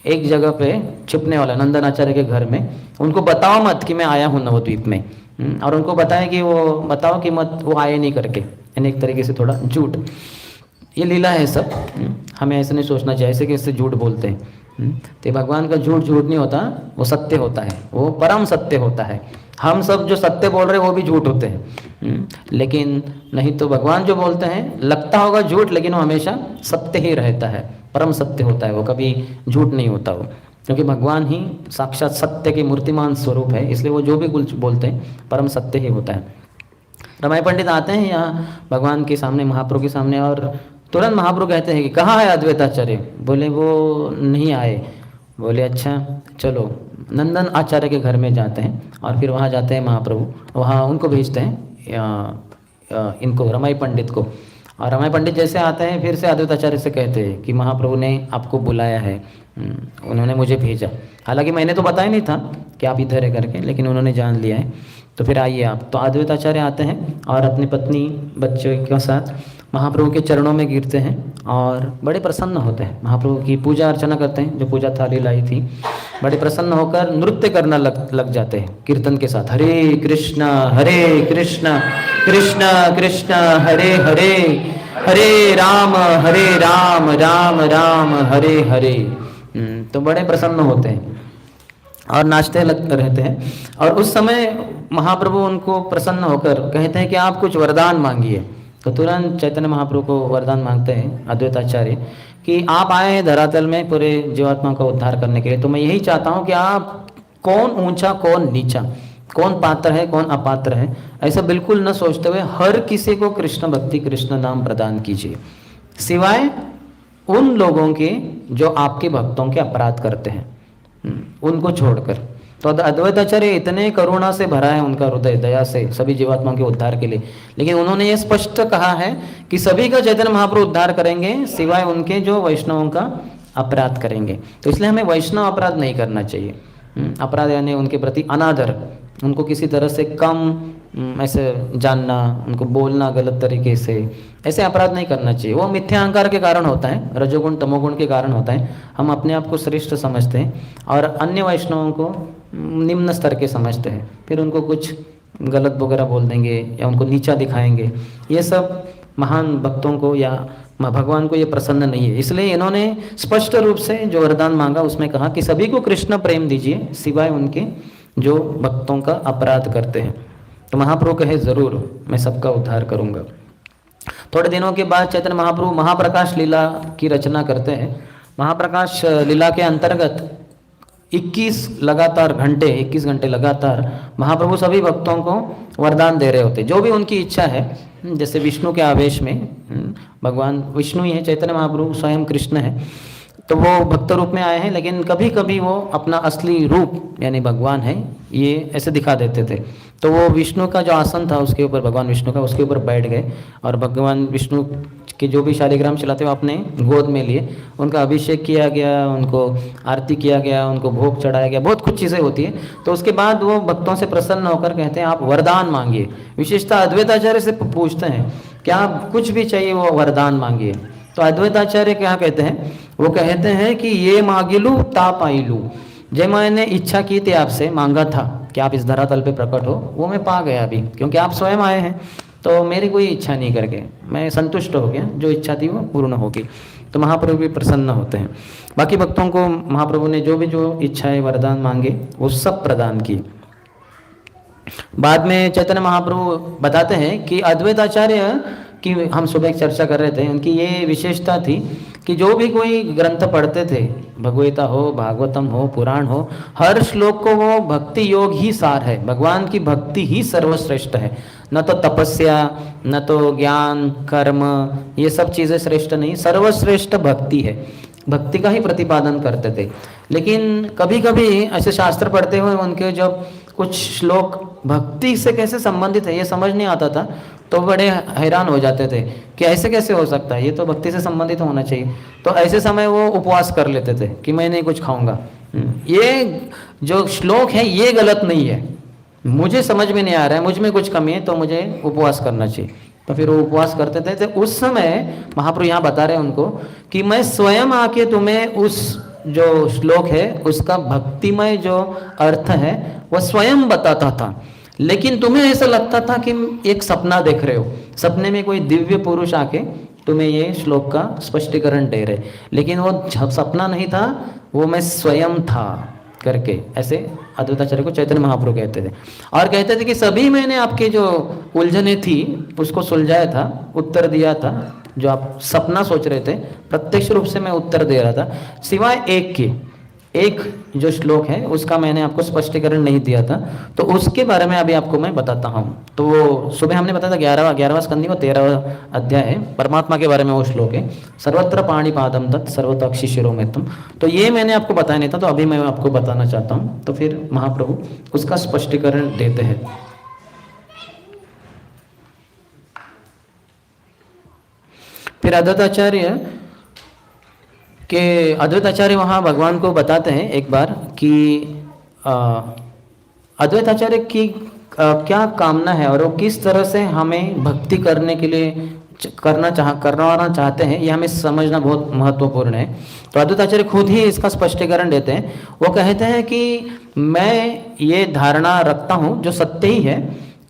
S1: एक जगह पे छिपने वाला नंदन आचार्य के घर में, उनको बताओ मत कि मैं आया हूँ नवद्वीप में, और उनको बताया कि वो बताओ कि मत वो आए नहीं करके, यानी एक तरीके से थोड़ा झूठ। ये लीला है सब, हमें ऐसे नहीं सोचना चाहिए ऐसे कि इससे झूठ बोलते हैं। तो भगवान का झूठ झूठ नहीं होता, वो सत्य होता है, वो परम सत्य होता है। हम सब जो सत्य बोल रहे हैं वो भी झूठ होते हैं, लेकिन नहीं तो भगवान जो बोलते हैं लगता होगा झूठ, लेकिन वो हमेशा सत्य ही रहता है, परम सत्य होता है, वो कभी झूठ नहीं होता वो, क्योंकि भगवान ही साक्षात सत्य के मूर्तिमान स्वरूप है, इसलिए वो जो भी कुछ बोलते हैं परम सत्य ही होता है। रमाई पंडित आते हैं यहाँ भगवान के सामने, महाप्रभु के सामने, और तुरंत महाप्रभु कहते हैं कि कहाँ है अद्वैताचार्य। बोले वो नहीं आए। बोले अच्छा चलो, नंदन आचार्य के घर में जाते हैं और फिर वहाँ जाते हैं महाप्रभु, वहाँ उनको भेजते हैं इनको रमाई पंडित को। और रमाई पंडित जैसे आते हैं फिर से अद्वैताचार्य से कहते हैं कि महाप्रभु ने आपको बुलाया है, उन्होंने मुझे भेजा। हालांकि मैंने तो बताया नहीं था कि आप इधर है करके, लेकिन उन्होंने जान लिया है, तो फिर आइए आप। तो अद्वैताचार्य आते हैं और अपनी पत्नी बच्चों के साथ महाप्रभु के चरणों में गिरते हैं और बड़े प्रसन्न होते हैं, महाप्रभु की पूजा अर्चना करते हैं, जो पूजा थाली लाई थी, बड़े प्रसन्न होकर नृत्य करना लग जाते हैं कीर्तन के साथ। हरे कृष्ण कृष्ण कृष्ण हरे हरे, हरे राम राम राम हरे हरे। तो बड़े प्रसन्न होते हैं और नाचते रहते हैं। और उस समय महाप्रभु उनको प्रसन्न होकर कहते हैं कि आप कुछ वरदान मांगिए। तो तुरंत चैतन्य महाप्रभु को वरदान मांगते हैं अद्वैताचार्य कि आप आए हैं धरातल में पूरे जीवात्मा का उद्धार करने के लिए, तो मैं यही चाहता हूँ कि आप कौन ऊंचा कौन नीचा, कौन पात्र है कौन अपात्र है, ऐसा बिल्कुल न सोचते हुए हर किसी को कृष्ण भक्ति कृष्ण नाम प्रदान कीजिए, सिवाय उन लोगों के जो आपके भक्तों के अपराध करते हैं, उनको छोड़कर। तो अद्वैताचार्य इतने करुणा से भरा है उनका हृदय, दया से सभी जीवात्माओं के उद्धार के लिए, लेकिन उन्होंने ये स्पष्ट कहा है कि सभी का चैतन्य महाप्रभु उद्धार करेंगे सिवाय उनके जो वैष्णवों का अपराध करेंगे। तो इसलिए हमें वैष्णव अपराध नहीं करना चाहिए। अपराध यानी उनके प्रति अनादर, उनको किसी तरह से कम ऐसे जानना, उनको बोलना गलत तरीके से, ऐसे अपराध नहीं करना चाहिए। वो मिथ्या अहंकार के कारण होता है, रजोगुण तमोगुण के कारण होता है। हम अपने आप को श्रेष्ठ समझते हैं और अन्य वैष्णवों को निम्न स्तर के समझते हैं, फिर उनको कुछ गलत वगैरह बोल देंगे या उनको नीचा दिखाएंगे। ये सब महान भक्तों को या भगवान को ये प्रसन्न नहीं है। इसलिए इन्होंने स्पष्ट रूप से जो वरदान मांगा उसमें कहा कि सभी को कृष्ण प्रेम दीजिए सिवाय उनके जो भक्तों का अपराध करते हैं। तो महाप्रभु कहे जरूर मैं सबका उद्धार करूंगा। थोड़े दिनों के बाद चैतन्य महाप्रभु महाप्रकाश लीला की रचना करते हैं। महाप्रकाश लीला के अंतर्गत 21 घंटे लगातार महाप्रभु सभी भक्तों को वरदान दे रहे होते, जो भी उनकी इच्छा है। जैसे विष्णु के आवेश में, भगवान विष्णु ही है, चैतन्य महाप्रभु स्वयं कृष्ण है, तो वो भक्त रूप में आए हैं, लेकिन कभी कभी वो अपना असली रूप यानी भगवान है ये ऐसे दिखा देते थे। तो वो विष्णु का जो आसन था उसके ऊपर, भगवान विष्णु का, उसके ऊपर बैठ गए और भगवान विष्णु के जो भी शालिग्राम चलाते वो अपने गोद में लिए, उनका अभिषेक किया गया, उनको आरती किया गया, उनको भोग चढ़ाया गया, बहुत कुछ चीज़ें होती है। तो उसके बाद वो भक्तों से प्रसन्न होकर कहते हैं आप वरदान मांगिए। विशेषतः अद्वैताचार्य से पूछते हैं क्या कुछ भी चाहिए वो वरदान मांगिए। तो अद्वैताचार्य क्या कहते हैं, वो कहते हैं कि ये मांगिलू ता पाइलू, जो मैंने इच्छा की थी आपसे, मांगा था कि आप इस धरातल पे प्रकट हो, वो मैं पा गया अभी, क्योंकि आप स्वयं आए हैं। तो मेरी कोई इच्छा नहीं करके मैं संतुष्ट हो गया, जो इच्छा थी वो पूर्ण होगी। तो महाप्रभु भी प्रसन्न होते हैं। बाकी भक्तों को महाप्रभु ने जो भी जो इच्छाएं वरदान मांगे वो सब प्रदान की। बाद में चैतन्य महाप्रभु बताते हैं कि अद्वैताचार्य की, हम सुबह एक चर्चा कर रहे थे, उनकी ये विशेषता थी कि जो भी कोई ग्रंथ पढ़ते थे, भगवता हो, भागवतम हो, पुराण हो, हर श्लोक को वो भक्ति योग ही सार है, भगवान की भक्ति ही सर्वश्रेष्ठ है। न तो तपस्या, न तो ज्ञान कर्म, ये सब चीज़ें श्रेष्ठ नहीं, सर्वश्रेष्ठ भक्ति है। भक्ति का ही प्रतिपादन करते थे। लेकिन कभी कभी ऐसे शास्त्र पढ़ते हुए उनके जब कुछ श्लोक भक्ति से कैसे संबंधित है ये समझ नहीं आता था, तो बड़े हैरान हो जाते थे कि ऐसे कैसे हो सकता है, ये तो भक्ति से संबंधित होना चाहिए। तो ऐसे समय वो उपवास कर लेते थे कि मैं नहीं कुछ खाऊंगा, ये जो श्लोक है ये गलत नहीं है, मुझे समझ में नहीं आ रहा है, मुझ में कुछ कमी है, तो मुझे उपवास करना चाहिए। तो फिर वो उपवास करते थे। तो उस समय महाप्रभु यहाँ बता रहे हैं उनको कि मैं स्वयं आके तुम्हें उस जो श्लोक है उसका भक्तिमय जो अर्थ है वह स्वयं बताता था, लेकिन तुम्हें ऐसा लगता था कि एक सपना देख रहे हो, सपने में कोई दिव्य पुरुष आके तुम्हें ये श्लोक का स्पष्टीकरण दे रहे, लेकिन वो सपना नहीं था, वो मैं स्वयं था करके। ऐसे अद्वैताचार्य को चैतन्य महाप्रभु कहते थे। और कहते थे कि सभी मैंने आपके जो उलझने थी उसको सुलझाया था, उत्तर दिया था, जो आप सपना सोच रहे थे प्रत्यक्ष रूप से मैं उत्तर दे रहा था, सिवाय एक के, एक जो श्लोक है उसका मैंने आपको स्पष्टीकरण नहीं दिया था, तो उसके बारे में अभी आपको मैं बताता हूँ। तो वो सुबह हमने बताया था 11वां स्कंदी को 13वां अध्याय है, परमात्मा के बारे में वो श्लोक है, सर्वत्र पाणिपादम तत् सर्वतोक्षि शिरोमेत्तम। तो ये मैंने आपको बताया नहीं था, तो अभी मैं आपको बताना चाहता हूँ। तो फिर महाप्रभु उसका स्पष्टीकरण देते हैं। फिर अद्वैताचार्य वहाँ भगवान को बताते हैं एक बार कि अद्वैताचार्य की क्या कामना है और वो किस तरह से हमें भक्ति करने के लिए करना चाहते हैं, ये हमें समझना बहुत महत्वपूर्ण है। तो अद्वैताचार्य खुद ही इसका स्पष्टीकरण देते हैं। वो कहते हैं कि मैं ये धारणा रखता हूँ जो सत्य ही है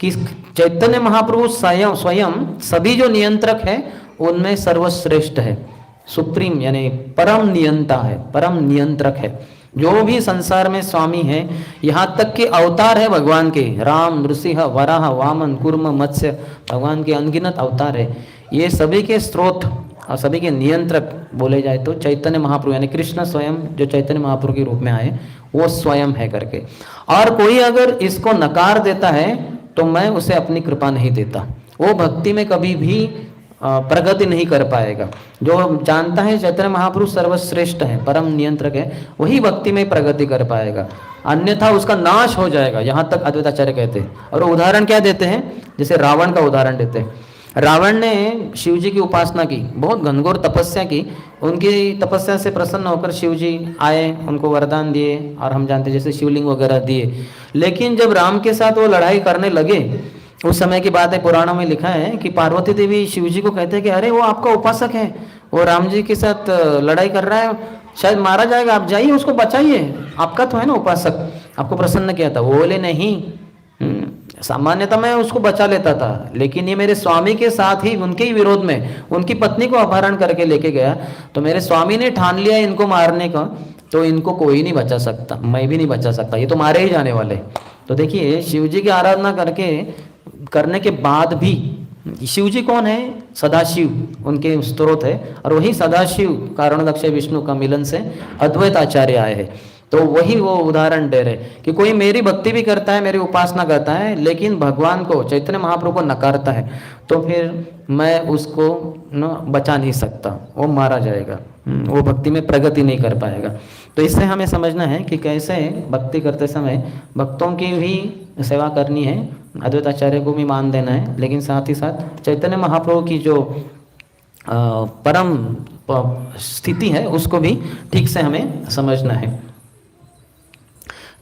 S1: कि चैतन्य महाप्रभु स्वयं सभी जो नियंत्रक है उनमें सर्वश्रेष्ठ है, सुप्रीम यानी परम नियंता है, परम नियंत्रक है। जो भी संसार में स्वामी है, यहाँ तक कि अवतार है भगवान के, राम, नृसिंह, वराह, वामन, कूर्म, मत्स्य, भगवान के अनगिनत अवतार है, ये सभी के स्रोत और सभी के नियंत्रक बोले जाए तो चैतन्य महाप्रभु यानी कृष्ण स्वयं जो चैतन्य महाप्रभु के रूप में आए वो स्वयं है करके। और कोई अगर इसको नकार देता है तो मैं उसे अपनी कृपा नहीं देता। वो भक्ति में कभी भी प्रगति नहीं कर पाएगा। जो जानता है चैतन्य महापुरुष सर्वश्रेष्ठ है, परम नियंत्रक है, वही भक्ति में प्रगति कर पाएगा, अन्यथा उसका नाश हो जाएगा, यहाँ तक अद्वैताचार्य कहते हैं। और वो उदाहरण क्या देते हैं, जैसे रावण का उदाहरण देते हैं। रावण ने शिव जी की उपासना की, बहुत घनघोर तपस्या की, उनकी तपस्या से प्रसन्न होकर शिव जी आए, उनको वरदान दिए, और हम जानते जैसे शिवलिंग वगैरह दिए। लेकिन जब राम के साथ वो लड़ाई करने लगे, उस समय की बात है, पुराणों में लिखा है कि पार्वती देवी शिव जी को कहते हैं कि अरे वो आपका उपासक है, वो राम जी के साथ लड़ाई कर रहा है, शायद मारा जाएगा, आप जाइए उसको बचाइए, आपका तो है ना उपासक, आपको प्रसन्न किया था। वो बोले नहीं, सामान्यतः मैं उसको बचा लेता था, लेकिन ये मेरे स्वामी के साथ ही, उनके ही विरोध में उनकी पत्नी को अपहरण करके लेके गया, तो मेरे स्वामी ने ठान लिया इनको मारने का, तो इनको कोई नहीं बचा सकता, मैं भी नहीं बचा सकता, ये तो मारे ही जाने वाले। तो देखिए शिव जी की आराधना करने के बाद भी, शिव जी कौन है, सदाशिव उनके स्त्रोत है, और वही सदाशिव कारण दक्ष विष्णु का मिलन से अद्वैत आचार्य आए हैं। तो वही वो उदाहरण दे रहे कि कोई मेरी भक्ति भी करता है, मेरी उपासना करता है, लेकिन भगवान को, चैतन्य महाप्रभु को नकारता है, तो फिर मैं उसको न बचा नहीं सकता, वो मारा जाएगा, वो भक्ति में प्रगति नहीं कर पाएगा। तो इससे हमें समझना है कि कैसे भक्ति करते समय भक्तों की भी सेवा करनी है, अद्वैत आचार्य को भी मान देना है, लेकिन साथ ही साथ चैतन्य महाप्रभु की जो परम स्थिति है उसको भी ठीक से हमें समझना है।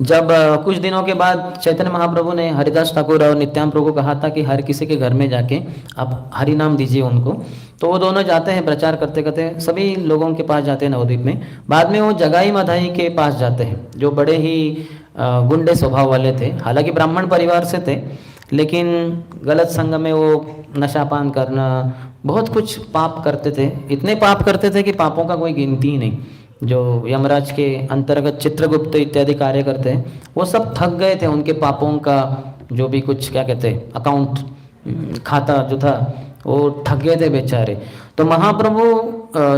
S1: जब कुछ दिनों के बाद चैतन्य महाप्रभु ने हरिदास ठाकुर और नित्यानंद प्रभु को कहा था कि हर किसी के घर में जाके आप हरि नाम दीजिए उनको, तो वो दोनों जाते हैं, प्रचार करते करते सभी लोगों के पास जाते हैं नवद्वीप में। बाद में वो जगाई मधाई के पास जाते हैं, जो बड़े ही गुंडे स्वभाव वाले थे, हालांकि ब्राह्मण परिवार से थे, लेकिन गलत संग में वो नशापान करना, बहुत कुछ पाप करते थे, इतने पाप करते थे कि पापों का कोई गिनती ही नहीं। जो यमराज के अंतर्गत चित्रगुप्त इत्यादि कार्य करते हैं, वो सब थक गए थे उनके पापों का, जो भी कुछ क्या कहते हैं अकाउंट, खाता जो था, वो थक गए थे बेचारे। तो महाप्रभु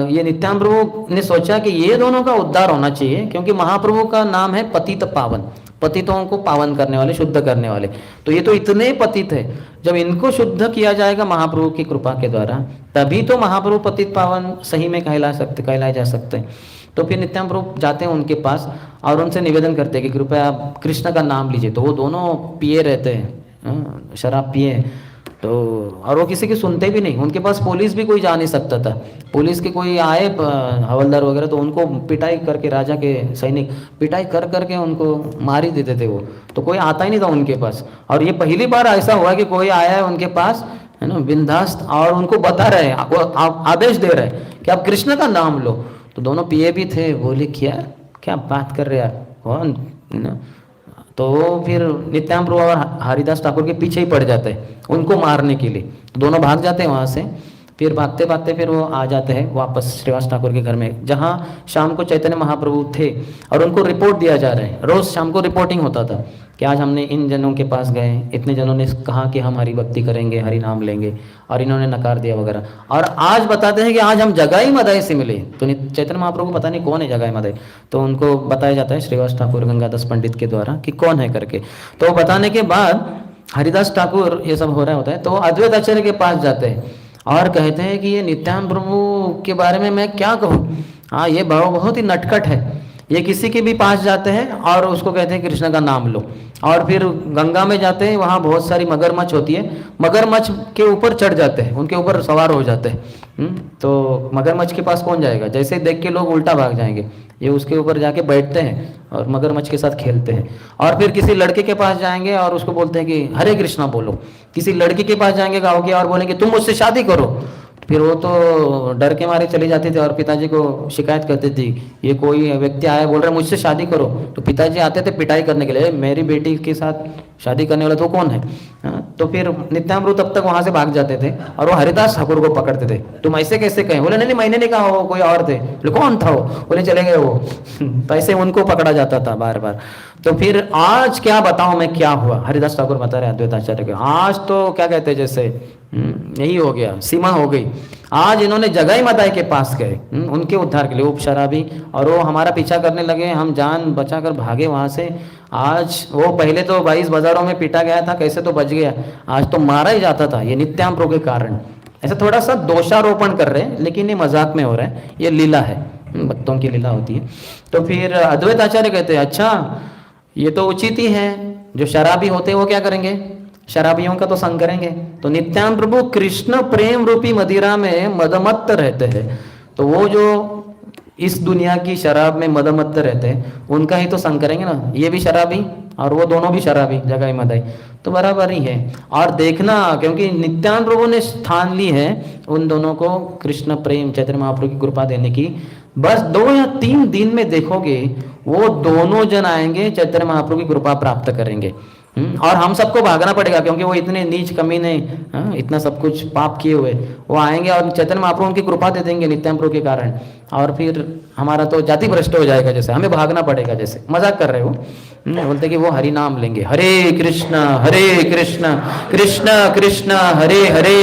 S1: ये नित्यानंद प्रभु ने सोचा कि ये दोनों का उद्धार होना चाहिए, क्योंकि महाप्रभु का नाम है पतित पावन, पतितों को पावन करने वाले, शुद्ध करने वाले। तो ये तो इतने पतित है, जब इनको शुद्ध किया जाएगा महाप्रभु की कृपा के द्वारा, तभी तो महाप्रभु पतित पावन सही में कहलाए जा सकते हैं। तो फिर नित्यानंद प्रभु जाते हैं उनके पास और उनसे निवेदन करते हैं कि कृपया आप कृष्ण का नाम लीजिए। तो वो दोनों पिए रहते हैं, शराब पिए, तो और वो किसी की सुनते भी नहीं, उनके पास पुलिस भी कोई जा नहीं सकता था। पुलिस के कोई आए हवलदार वगैरह, तो उनको पिटाई करके, राजा के सैनिक पिटाई कर करके उनको मार ही देते थे वो, तो कोई आता ही नहीं था उनके पास। और ये पहली बार ऐसा हुआ कि कोई आया है उनके पास, है ना, बिंदास, और उनको बता रहे हैं, आदेश दे रहे हैं कि आप कृष्ण का नाम लो। तो दोनों पिए भी थे, बोले क्या बात कर रहे यार, कौन ना? तो फिर नित्यानंद प्रभु और हरिदास ठाकुर के पीछे ही पड़ जाते हैं उनको मारने के लिए। तो दोनों भाग जाते हैं वहाँ से, फिर भागते भागते फिर वो आ जाते हैं वापस श्रीवास ठाकुर के घर में, जहाँ शाम को चैतन्य महाप्रभु थे, और उनको रिपोर्ट दिया जा रहा है। रोज शाम को रिपोर्टिंग होता था कि आज हमने इन जनों के पास गए, इतने जनों ने कहा कि हम हरि भक्ति करेंगे, हरि नाम लेंगे, और इन्होंने नकार दिया वगैरह। और आज बताते हैं कि आज हम जगाई मदाई से मिले। तो चैतन्य महाप्रभु को पता नहीं कौन है जगाई मदाई, तो उनको बताया जाता है श्रीवास ठाकुर गंगादास पंडित के द्वारा कि कौन है करके। तो बताने के बाद हरिदास ठाकुर, ये सब हो रहा होता है, तो अद्वैत आचार्य के पास जाते हैं और कहते हैं कि ये नित्यानंद प्रभु के बारे में मैं क्या कहूँ, हाँ ये बहुत ही नटखट है, ये किसी के भी पास जाते हैं और उसको कहते हैं कृष्ण का नाम लो। और फिर गंगा में जाते हैं, वहाँ बहुत सारी मगरमच्छ होती है, मगरमच्छ के ऊपर चढ़ जाते हैं, उनके ऊपर सवार हो जाते हैं। तो मगरमच्छ के पास कौन जाएगा, जैसे देख के लोग उल्टा भाग जाएंगे, ये उसके ऊपर जाके बैठते हैं और मगरमच्छ के साथ खेलते हैं। और फिर किसी लड़के के पास जाएंगे और उसको बोलते हैं कि हरे कृष्णा बोलो। किसी लड़की के पास जाएंगे गाँव के और बोलेंगे तुम मुझसे शादी करो। फिर वो तो डर के मारे चले जाते थे और पिताजी को शिकायत करते थे, ये कोई व्यक्ति आया बोल रहा है मुझसे शादी करो। तो पिताजी आते थे पिटाई करने के लिए, मेरी बेटी के साथ शादी करने वाला तो कौन है। तो फिर नित्यानंद प्रभु तब तक वहां से भाग जाते थे और वो हरिदास ठाकुर को पकड़ते थे, तुम ऐसे कैसे कहे। बोले नहीं मैंने नहीं कहा, वो कोई और थे। बोले कौन था वो। बोले चले गए वो। तो ऐसे उनको पकड़ा जाता था बार बार। तो फिर आज क्या बताऊं मैं क्या हुआ, हरिदास ठाकुर बता रहे अद्वैत आचार्य के, आज तो क्या कहते हैं जैसे यही हो गया, सीमा हो गई। आज इन्होंने जगाई मदाई के पास गए उनके उद्धार के लिए, उप शराबी, और वो हमारा पीछा करने लगे, हम जान बचाकर भागे वहां से। आज वो पहले तो 22 बाजारों में पीटा गया था, कैसे तो बच गया, आज तो मारा ही जाता था, ये नित्यानंद प्रभु के कारण। ऐसा थोड़ा सा दोषारोपण कर रहे हैं, लेकिन ये मजाक में हो रहा है, ये लीला है, भक्तों की लीला होती है। तो फिर अद्वैत आचार्य कहते हैं अच्छा ये तो उचित ही है, जो शराबी होते हैं वो क्या करेंगे, शराबियों का तो संग करेंगे। तो नित्यानंद प्रभु कृष्ण प्रेम रूपी मदिरा में मदमत्त रहते हैं, तो वो जो इस दुनिया की शराब में मदमत्त रहते हैं उनका ही तो संग करेंगे ना, ये भी शराबी और वो दोनों भी शराबी जगाई मदाई, तो बराबर ही है। और देखना, क्योंकि नित्यानंद प्रभु ने स्थान ली है उन दोनों को कृष्ण प्रेम चैतन्य महाप्रभु की कृपा देने की, बस 2 या 3 दिन में देखोगे वो दोनों जन आएंगे, चैतन्य महाप्रभु की कृपा प्राप्त करेंगे। और हम सबको भागना पड़ेगा, क्योंकि वो इतने नीच कमीने, इतना सब कुछ पाप किए हुए, वो आएंगे और चैतन्य महाप्रभु उनकी कृपा दे देंगे नित्यानंद प्रभु के कारण, और फिर हमारा तो जाति भ्रष्ट हो जाएगा, जैसे हमें भागना पड़ेगा, जैसे मजाक कर रहे हो। बोलते कि वो हरि नाम लेंगे, हरे कृष्ण कृष्ण कृष्ण हरे हरे,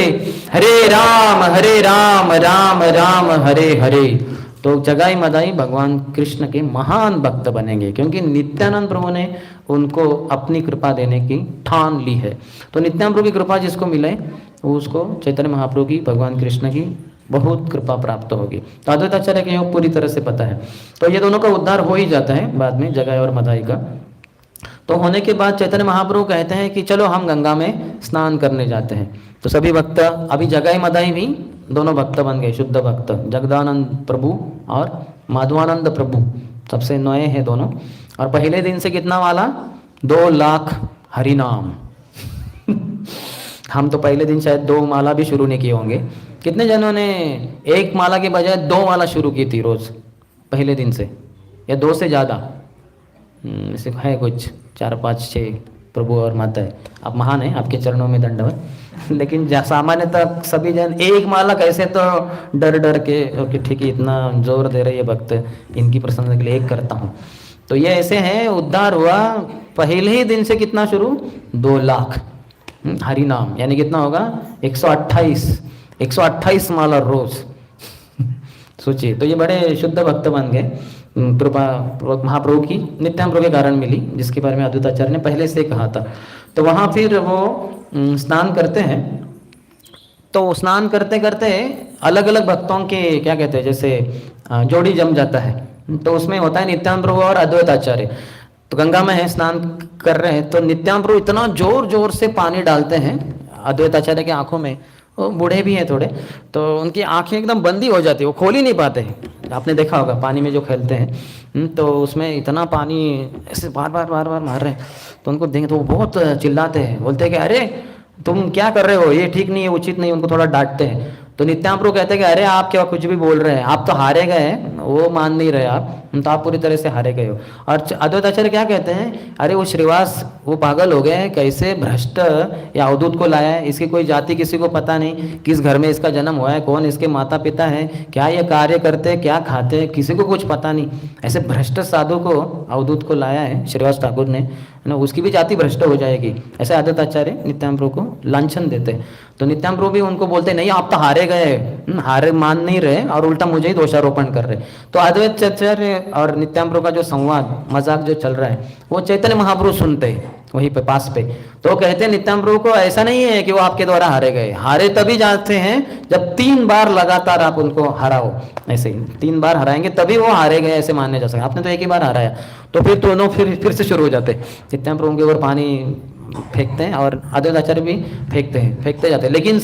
S1: हरे राम राम राम हरे हरे। तो जगाई मदाई भगवान कृष्ण के महान भक्त बनेंगे, क्योंकि नित्यानंद प्रभु ने उनको अपनी कृपा देने की ठान ली है। तो नित्यानंद प्रभु की कृपा जिसको मिले वो उसको चैतन्य महाप्रभु की, भगवान कृष्ण की बहुत कृपा प्राप्त होगी। तो अद्वैत आचार्य के योग पूरी तरह से पता है। तो ये दोनों का उद्धार हो ही जाता है बाद में, जगाई और मदाई का। तो होने के बाद चैतन्य महाप्रभु कहते हैं कि चलो हम गंगा में स्नान करने जाते हैं। तो सभी भक्त, अभी जगाई मदाई भी दोनों भक्त बन गए, शुद्ध भक्त, जगदानंद प्रभु और माधवानंद प्रभु, सबसे नए हैं दोनों। और पहले दिन से कितना माला, 2 लाख हरिनाम। हम तो पहले दिन शायद 2 माला भी शुरू नहीं किए होंगे। कितने जनों ने 1 माला के बजाय 2 माला शुरू की थी रोज पहले दिन से, या 2 से ज़्यादा? ऐसे है कुछ 4, 5, 6 प्रभु और माता है। आप महान हैं, आपके चरणों में दंडवत। लेकिन सामान्यतः सभी जन 1 माला कैसे, तो डर डर के कि ठीक है इतना जोर दे रहे ये भक्त, इनकी प्रसन्नता के लिए 1 करता हूँ। तो ये ऐसे हैं, उद्धार हुआ पहले ही दिन से कितना शुरू, 2 लाख हरि नाम, यानी कितना होगा 128 माला रोज। सोचिए, तो ये बड़े शुद्ध भक्त बन गए, कृपा महाप्रभु की नित्यानंद प्रभु के कारण मिली, जिसके बारे में अद्वैत आचार्य ने पहले से कहा था। तो वहाँ फिर वो स्नान करते हैं। तो स्नान करते करते अलग अलग भक्तों के क्या कहते हैं, जैसे जोड़ी जम जाता है। तो उसमें होता है नित्यानंद प्रभु और अद्वैत आचार्य। तो गंगा में है, स्नान कर रहे हैं, तो नित्यानंद प्रभु इतना जोर जोर से पानी डालते हैं अद्वैत आचार्य की आंखों में। वो बूढ़े भी हैं थोड़े, तो उनकी आंखें एकदम बंदी हो जाती है, वो खोल ही नहीं पाते हैं। आपने देखा होगा पानी में जो खेलते हैं, तो उसमें इतना पानी ऐसे बार बार मार रहे हैं। तो उनको देखें तो वो बहुत चिल्लाते हैं, बोलते हैं कि अरे तुम क्या कर रहे हो, ये ठीक नहीं है, उचित नहीं। उनको थोड़ा डांटते हैं। तो नित्यानंद प्रभु कहते हैं कि अरे आप क्या कुछ भी बोल रहे हैं, आप तो हारे गए हैं, वो मान नहीं रहे आप, तो आप पूरी तरह से हारे गए हो। और अद्वैत आचार्य क्या कहते हैं, अरे वो श्रीवास वो पागल हो गए हैं, कैसे भ्रष्ट या अवधूत को लाया है, इसकी कोई जाति किसी को पता नहीं, किस घर में इसका जन्म हुआ है, कौन इसके माता पिता है, क्या ये कार्य करते, क्या खाते, किसी को कुछ पता नहीं। ऐसे भ्रष्ट साधु को, अवधूत को लाया है श्रीवास ठाकुर ने, है ना, उसकी भी जाति भ्रष्ट हो जाएगी। ऐसे अद्वैत आचार्य नित्यानंद प्रभु को लांछन देते। तो नित्यानंद प्रभु भी उनको बोलते नहीं आप तो हारे गए, हारे मान नहीं रहे और उल्टा मुझे ही दोषारोपण कर रहे। तो अद्वैत आचार्य और नित्यानंद प्रभु का जो संवाद मजाक जो चल रहा है वो चैतन्य महाप्रभु सुनते हैं वहीं पे पास पे। तो कहते हैं नित्यानंद प्रभु को ऐसा नहीं है कि वो आपके द्वारा हारे गए, हारे तभी जाते हैं जब 3 बार लगातार आप उनको हराओ। ऐसे ही 3 बार हराएंगे तभी वो हारे गए, ऐसे मानने जा सकते। आपने तो 1 ही बार हराया, तो फिर दोनों फिर से शुरू हो जाते। नित्यानंद प्रभु के ऊपर पानी फेंकते हैं और अद्वैत आचार्य भी फेंकते जाते हैं। लेकिन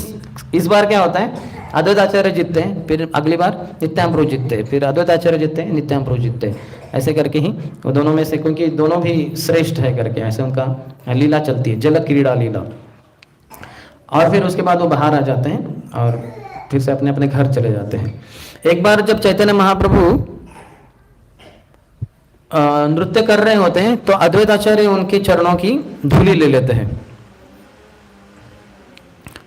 S1: इस बार क्या होता है, अद्वैत आचार्य जीतते हैं, फिर अगली बार नित्यानंद प्रभु जीतते हैं, फिर अद्वैत आचार्य जीतते हैं, नित्यानंद प्रभु जीतते हैं। ऐसे करके ही वो दोनों में से, क्योंकि दोनों भी श्रेष्ठ है करके ऐसे उनका लीला चलती है, जल क्रीड़ा लीला। और फिर उसके बाद वो बाहर आ जाते हैं और फिर से अपने अपने घर चले जाते हैं। एक बार जब चैतन्य महाप्रभु नृत्य कर रहे होते हैं तो अद्वैत आचार्य उनके चरणों की धूली ले लेते हैं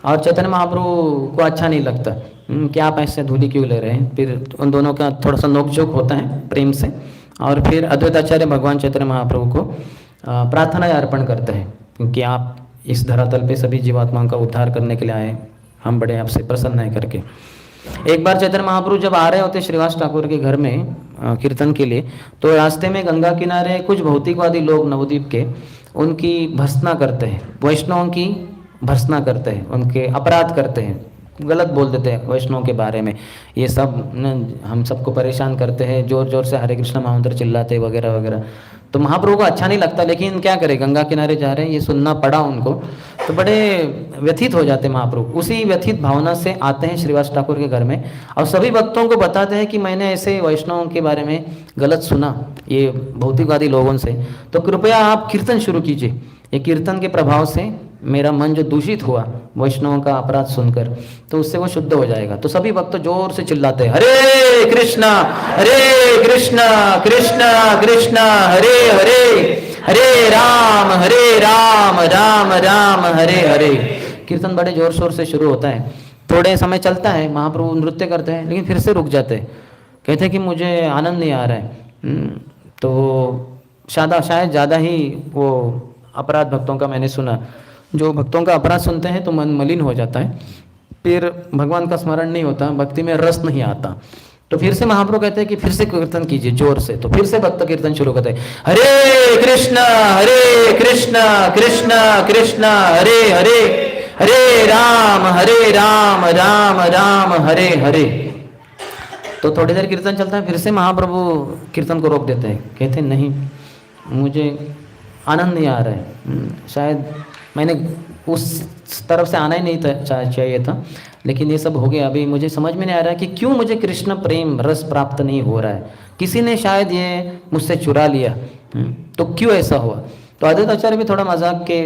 S1: और चैतन्य महाप्रभु को अच्छा नहीं लगता कि आप ऐसे धूली क्यों ले रहे हैं। फिर उन दोनों का थोड़ा सा नोकझोंक होता है प्रेम से, और फिर अद्वैत आचार्य भगवान चैतन्य महाप्रभु को प्रार्थना अर्पण करते हैं, क्योंकि आप इस धरातल पे सभी जीवात्माओं का उद्धार करने के लिए आए, हम बड़े आपसे प्रसन्न हैं करके। एक बार चैतन्य महाप्रभु जब आ रहे होते श्रीवास ठाकुर के घर में कीर्तन के लिए, तो रास्ते में गंगा किनारे कुछ भौतिकवादी लोग नवद्वीप के उनकी भर्त्सना करते हैं, वैष्णवों की भर्त्सना करते हैं, उनके अपराध करते हैं, गलत बोल देते हैं वैष्णव के बारे में, ये सब न हम सबको परेशान करते हैं, ज़ोर ज़ोर से हरे कृष्ण महामंत्र चिल्लाते वगैरह वगैरह। तो महाप्रभु को अच्छा नहीं लगता, लेकिन क्या करें, गंगा किनारे जा रहे हैं, ये सुनना पड़ा उनको, तो बड़े व्यथित हो जाते हैं महाप्रभु। उसी व्यथित भावना से आते हैं श्रीवास ठाकुर के घर में और सभी भक्तों को बताते हैं कि मैंने ऐसे वैष्णवों के बारे में गलत सुना ये भौतिकवादी लोगों से, तो कृपया आप कीर्तन शुरू कीजिए। ये कीर्तन के प्रभाव से मेरा मन जो दूषित हुआ वैष्णवों का अपराध सुनकर, तो उससे वो शुद्ध हो जाएगा। तो सभी भक्त जोर से चिल्लाते हैं, हरे कृष्णा कृष्ण कृष्ण हरे हरे, हरे राम राम राम हरे हरे। कीर्तन बड़े जोर शोर से शुरू होता है, थोड़े समय चलता है, महाप्रभु नृत्य करते हैं, लेकिन फिर से रुक जाते हैं, कहते हैं कि मुझे आनंद नहीं आ रहा है। तो शायद ज़्यादा ही वो अपराध भक्तों का मैंने सुना, जो भक्तों का अपराध सुनते हैं तो मन मलिन हो जाता है, फिर भगवान का स्मरण नहीं होता, भक्ति में रस नहीं आता। तो फिर से महाप्रभु कहते हैं कि फिर से कीर्तन कीजिए जोर से, तो फिर से भक्त कीर्तन शुरू करते हैं, हरे कृष्ण कृष्ण कृष्ण हरे हरे, हरे राम राम राम हरे हरे। तो थोड़ी देर कीर्तन चलता है, फिर से महाप्रभु कीर्तन को रोक देते हैं, कहते हैं नहीं, मुझे आनंद नहीं आ रहा है, शायद मैंने उस तरफ से आना ही नहीं चाहिए था, लेकिन ये सब हो गया। अभी मुझे समझ में नहीं आ रहा है कि क्यों मुझे कृष्ण प्रेम रस प्राप्त नहीं हो रहा है, किसी ने शायद ये मुझसे चुरा लिया, तो क्यों ऐसा हुआ। तो अद्वैत आचार्य भी थोड़ा मजाक के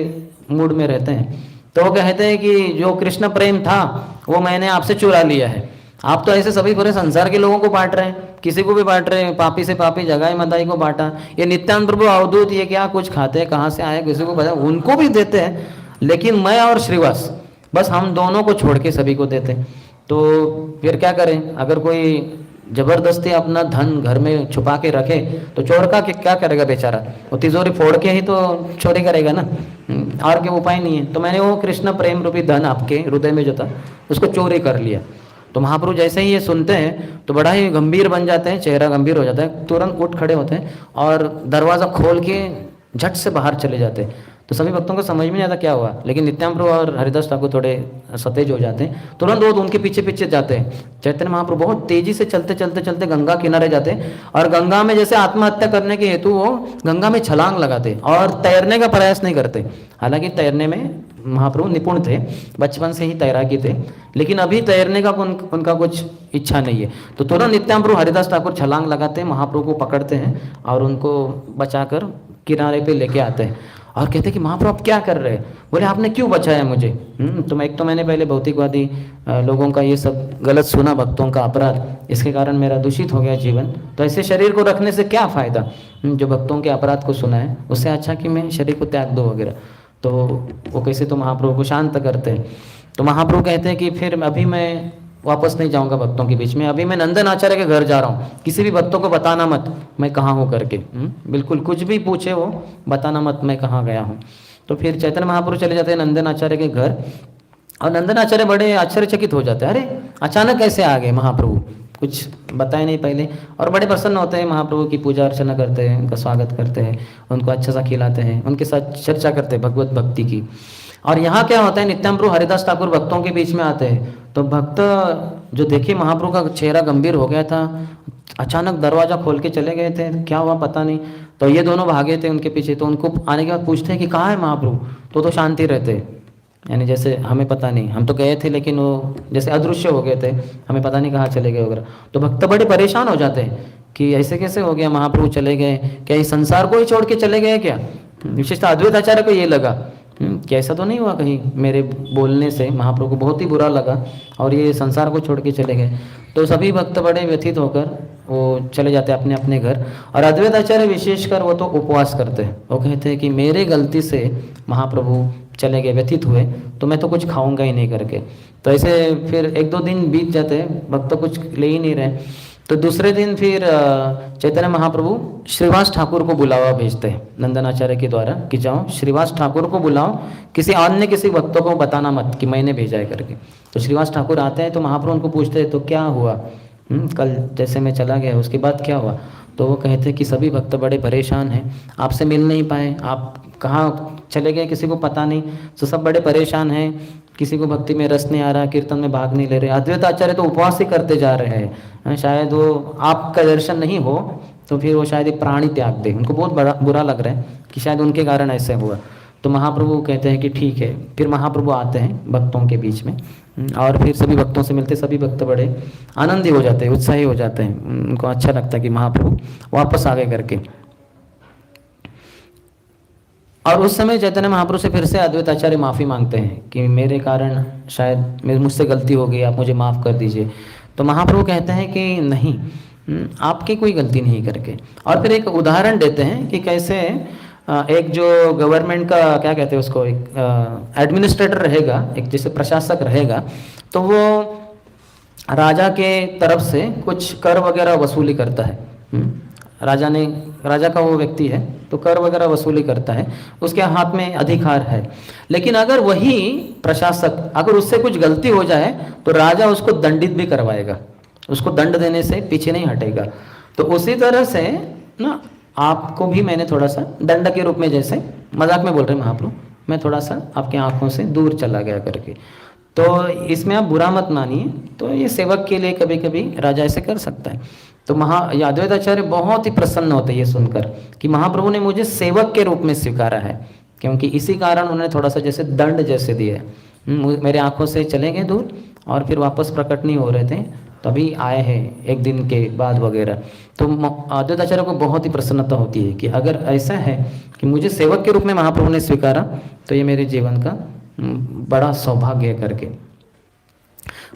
S1: मूड में रहते हैं, तो वो कहते हैं कि जो कृष्ण प्रेम था वो मैंने आपसे चुरा लिया है। आप तो ऐसे सभी पूरे संसार के लोगों को बांट रहे हैं, किसी को भी बांट रहे हैं, पापी से पापी जगाई मदाई को बांटा, ये नित्यानंद प्रभु अवधूत ये क्या कुछ खाते हैं, कहाँ से आए, किसी को पता, उनको भी देते हैं, लेकिन मैं और श्रीवास बस हम दोनों को छोड़ के सभी को देते हैं। तो फिर क्या करें, अगर कोई जबरदस्ती अपना धन घर में छुपा के रखे तो चोर का क्या करेगा बेचारा, वो तिजोरी फोड़ के ही तो चोरी करेगा ना, और क्या उपाय नहीं है। तो मैंने वो कृष्ण प्रेम रूपी धन आपके हृदय में जो था उसको चोरी कर लिया। तो महाप्रभु जैसे ही ये सुनते हैं तो बड़ा ही गंभीर बन जाते हैं, चेहरा गंभीर हो जाता है, तुरंत उठ खड़े होते हैं और दरवाज़ा खोल के झट से बाहर चले जाते हैं। तो सभी भक्तों को समझ में नहीं आता क्या हुआ, लेकिन नित्यानंद प्रभु और हरिदास ठाकुर थोड़े सतेज हो जाते हैं, तुरंत वो उनके पीछे पीछे जाते हैं। चैतन्य महाप्रभु बहुत तेजी से चलते चलते चलते गंगा किनारे जाते हैं और गंगा में जैसे आत्महत्या करने के हेतु वो गंगा में छलांग लगाते और तैरने का प्रयास नहीं करते। हालांकि तैरने में महाप्रभु निपुण थे, बचपन से ही तैराकी थे, लेकिन अभी तैरने का उनका कुछ इच्छा नहीं है। तो तुरंत नित्यानंद प्रभु हरिदास ठाकुर छलांग लगाते हैं, महाप्रभु को पकड़ते हैं और उनको बचाकर किनारे पे लेके आते हैं और कहते हैं कि महाप्रभु आप क्या कर रहे हैं। बोले आपने क्यों बचाया मुझे। तो मैंने पहले भौतिकवादी लोगों का ये सब गलत सुना, भक्तों का अपराध, इसके कारण मेरा दूषित हो गया जीवन। तो ऐसे शरीर को रखने से क्या फ़ायदा, जो भक्तों के अपराध को सुना है उससे अच्छा कि मैं शरीर को त्याग दो वगैरह। तो वो कैसे तो महाप्रभु को शांत करते हैं। तो महाप्रभु कहते हैं कि फिर अभी मैं वापस नहीं जाऊंगा भक्तों के बीच में, अभी मैं नंदन आचार्य के घर जा रहा हूँ, किसी भी भक्तों को बताना मत मैं कहाँ हूँ करके। बिल्कुल कुछ भी पूछे वो बताना मत मैं कहाँ गया हूँ। तो फिर चैतन्य महाप्रभु चले जाते हैं नंदन आचार्य के घर और नंदन आचार्य बड़े आश्चर्यचकित हो जाते हैं, अरे अचानक कैसे आ गए महाप्रभु, कुछ बताए नहीं पहले। और बड़े प्रसन्न होते हैं, महाप्रभु की पूजा अर्चना करते हैं, उनका स्वागत करते हैं, उनको अच्छा सा खिलाते हैं, उनके साथ चर्चा करते हैं भगवत भक्ति की। और यहाँ क्या होता है, नित्यानंद प्रभु हरिदास ठाकुर भक्तों के बीच में आते हैं तो भक्त जो देखे महाप्रभु का चेहरा गंभीर हो गया था, अचानक दरवाजा खोल के चले गए थे, क्या हुआ पता नहीं। तो ये दोनों भागे थे उनके पीछे, तो उनको आने के बाद पूछते हैं कि कहाँ है महाप्रभु। तो शांति रहते, यानी जैसे हमें पता नहीं, हम तो गए थे लेकिन वो जैसे अदृश्य हो गए थे, हमें पता नहीं कहाँ चले गए वगैरह। तो भक्त बड़े परेशान हो जाते हैं कि ऐसे कैसे हो गया, महाप्रभु चले गए क्या, इस संसार को ही छोड़ के चले गए क्या। विशेषतः अद्वैत आचार्य को ये लगा कि ऐसा तो नहीं हुआ कहीं, मेरे बोलने से महाप्रभु को बहुत ही बुरा लगा और ये संसार को छोड़ के चले गए। तो सभी भक्त बड़े व्यथित होकर वो चले जाते हैं अपने अपने घर। और अद्वैत आचार्य विशेषकर वो तो उपवास करते हैं, वो कहते हैं कि मेरे गलती से महाप्रभु चले गए, व्यथित हुए, तो मैं तो कुछ खाऊंगा ही नहीं करके। तो ऐसे फिर 1-2 दिन बीत जाते हैं, भक्त कुछ ले ही नहीं रहे। तो दूसरे दिन फिर चैतन्य महाप्रभु श्रीवास ठाकुर को बुलावा भेजते हैं नंदन आचार्य के द्वारा कि जाओ श्रीवास ठाकुर को बुलाओ, किसी भक्तों को बताना मत कि मैंने भेजा है करके। तो श्रीवास ठाकुर आते हैं तो महाप्रभु उनको पूछते हैं तो क्या हुआ, कल जैसे मैं चला गया उसके बाद क्या हुआ। तो वो कहते हैं कि सभी भक्त बड़े परेशान हैं, आपसे मिल नहीं पाए, आप कहाँ चले गए किसी को पता नहीं, तो सब बड़े परेशान हैं, किसी को भक्ति में रस नहीं आ रहा, कीर्तन में भाग नहीं ले रहे। अद्वैत आचार्य तो उपवास ही करते जा रहे हैं, शायद वो आपका दर्शन नहीं हो तो फिर वो शायद एक प्राणी त्याग दे। उनको बहुत बड़ा बुरा लग रहा है कि शायद उनके कारण ऐसे हुआ। तो महाप्रभु कहते हैं कि ठीक है। फिर महाप्रभु आते हैं भक्तों के बीच में और फिर सभी भक्तों से मिलते, सभी भक्त बड़े आनंदी हो जाते हैं, उत्साही हो जाते हैं। उनको अच्छा लगता है कि महाप्रभु वापस आ गए करके। और उस समय चैतन्य महाप्रभु से फिर से अद्वैत आचार्य माफ़ी मांगते हैं कि मेरे कारण शायद मुझसे गलती हो गई, आप मुझे माफ़ कर दीजिए। तो महाप्रभु कहते हैं कि नहीं, आपकी कोई गलती नहीं करके। और फिर एक उदाहरण देते हैं कि कैसे एक जो गवर्नमेंट का क्या कहते हैं उसको, एक एडमिनिस्ट्रेटर रहेगा, एक जैसे प्रशासक रहेगा, तो वो राजा के तरफ से कुछ कर वगैरह वसूली करता है। राजा का वो व्यक्ति है तो कर वगैरह वसूली करता है, उसके हाथ में अधिकार है। लेकिन अगर वही प्रशासक अगर उससे कुछ गलती हो जाए तो राजा उसको दंडित भी करवाएगा, उसको दंड देने से पीछे नहीं हटेगा। तो उसी तरह से ना आपको भी मैंने थोड़ा सा दंड के रूप में, जैसे मजाक में बोल रहे महाप्रभु, मैं थोड़ा सा आपकी आंखों से दूर चला गया करके, तो इसमें आप बुरा मत मानिए। तो ये सेवक के लिए कभी कभी राजा ऐसे कर सकता है। तो अद्वैत आचार्य बहुत ही प्रसन्न होते हैं ये सुनकर कि महाप्रभु ने मुझे सेवक के रूप में स्वीकारा है, क्योंकि इसी कारण उन्होंने थोड़ा सा जैसे दंड जैसे दिए। मेरे आंखों से चले गए दूर और फिर वापस प्रकट नहीं हो रहे थे, तभी आए हैं एक दिन के बाद वगैरह। तो अद्वैत आचार्य को बहुत ही प्रसन्नता होती है कि अगर ऐसा है कि मुझे सेवक के रूप में महाप्रभु ने स्वीकारा तो ये मेरे जीवन का बड़ा सौभाग्य है करके।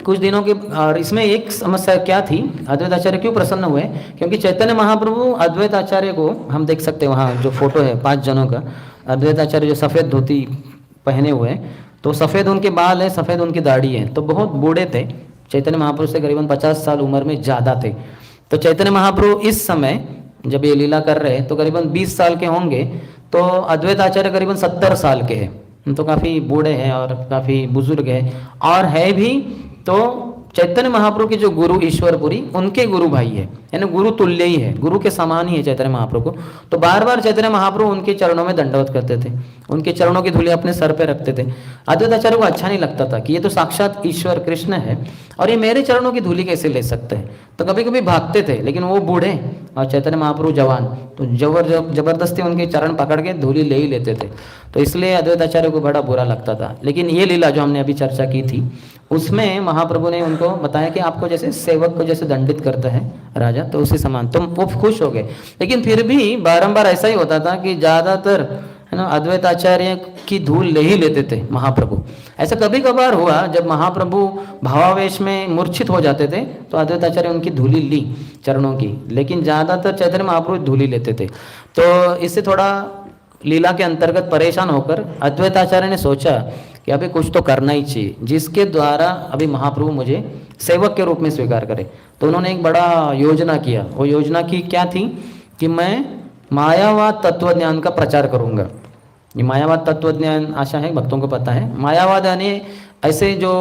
S1: कुछ दिनों के, और इसमें एक समस्या क्या थी, अद्वैत आचार्य क्यों प्रसन्न हुए, क्योंकि चैतन्य महाप्रभु अद्वैत आचार्य को, हम देख सकते हैं वहाँ जो फोटो है 5 जनों का, अद्वैत आचार्य जो सफ़ेद धोती पहने हुए हैं, तो सफ़ेद उनके बाल है, सफ़ेद उनकी दाढ़ी है, तो बहुत बूढ़े थे। चैतन्य महाप्रभु से करीबन 50 साल उम्र में ज़्यादा थे। तो चैतन्य महाप्रभु इस समय जब ये लीला कर रहे हैं तो करीबन 20 साल के होंगे, तो अद्वैत आचार्य करीबन 70 साल के हैं। तो काफ़ी बूढ़े हैं और काफ़ी बुजुर्ग हैं, और है भी तो चैतन्य महाप्रभु के जो गुरु ईश्वरपुरी, उनके गुरु भाई है, यानी गुरु तुल्य ही है, गुरु के समान ही है चैतन्य महाप्रभु को। तो बार बार चैतन्य महाप्रभु उनके चरणों में दंडवत करते थे, उनके चरणों की धूलि अपने सर पे रखते थे। अद्वैत आचार्य को अच्छा नहीं लगता था कि ये तो साक्षात ईश्वर कृष्ण है और ये मेरे चरणों की धूलि कैसे ले सकते हैं। तो कभी कभी भागते थे, लेकिन वो बूढ़े और चैतन्य महाप्रभु जवान, तो जबरदस्ती उनके चरण पकड़ के धूलि ले ही लेते थे। तो इसलिए अद्वैत आचार्य को बड़ा बुरा लगता था। लेकिन ये लीला जो हमने अभी चर्चा की थी, उसमें महाप्रभु ने उनको बताया कि आपको जैसे सेवक को जैसे दंडित करता है राजा, तो उसी समान तुम, वो खुश हो गए। लेकिन फिर भी बारंबार ऐसा ही होता था कि ज़्यादातर है ना अद्वैत आचार्य की धूल ले ही लेते थे महाप्रभु। ऐसा कभी कभार हुआ जब महाप्रभु भावावेश में मूर्छित हो जाते थे तो अद्वैत आचार्य उनकी धूली ली चरणों की, लेकिन ज़्यादातर चैतन्य महाप्रभु धूली लेते थे। तो इससे थोड़ा लीला के अंतर्गत परेशान होकर अद्वैत आचार्य ने सोचा कि अभी कुछ तो करना ही चाहिए जिसके द्वारा अभी महाप्रभु मुझे सेवक के रूप में स्वीकार करे। तो उन्होंने एक बड़ा योजना किया। वो योजना की क्या थी कि मैं मायावाद तत्व ज्ञान का प्रचार करूंगा। ये मायावाद तत्व ज्ञान आशा है भक्तों को पता है। मायावाद यानी ऐसे जो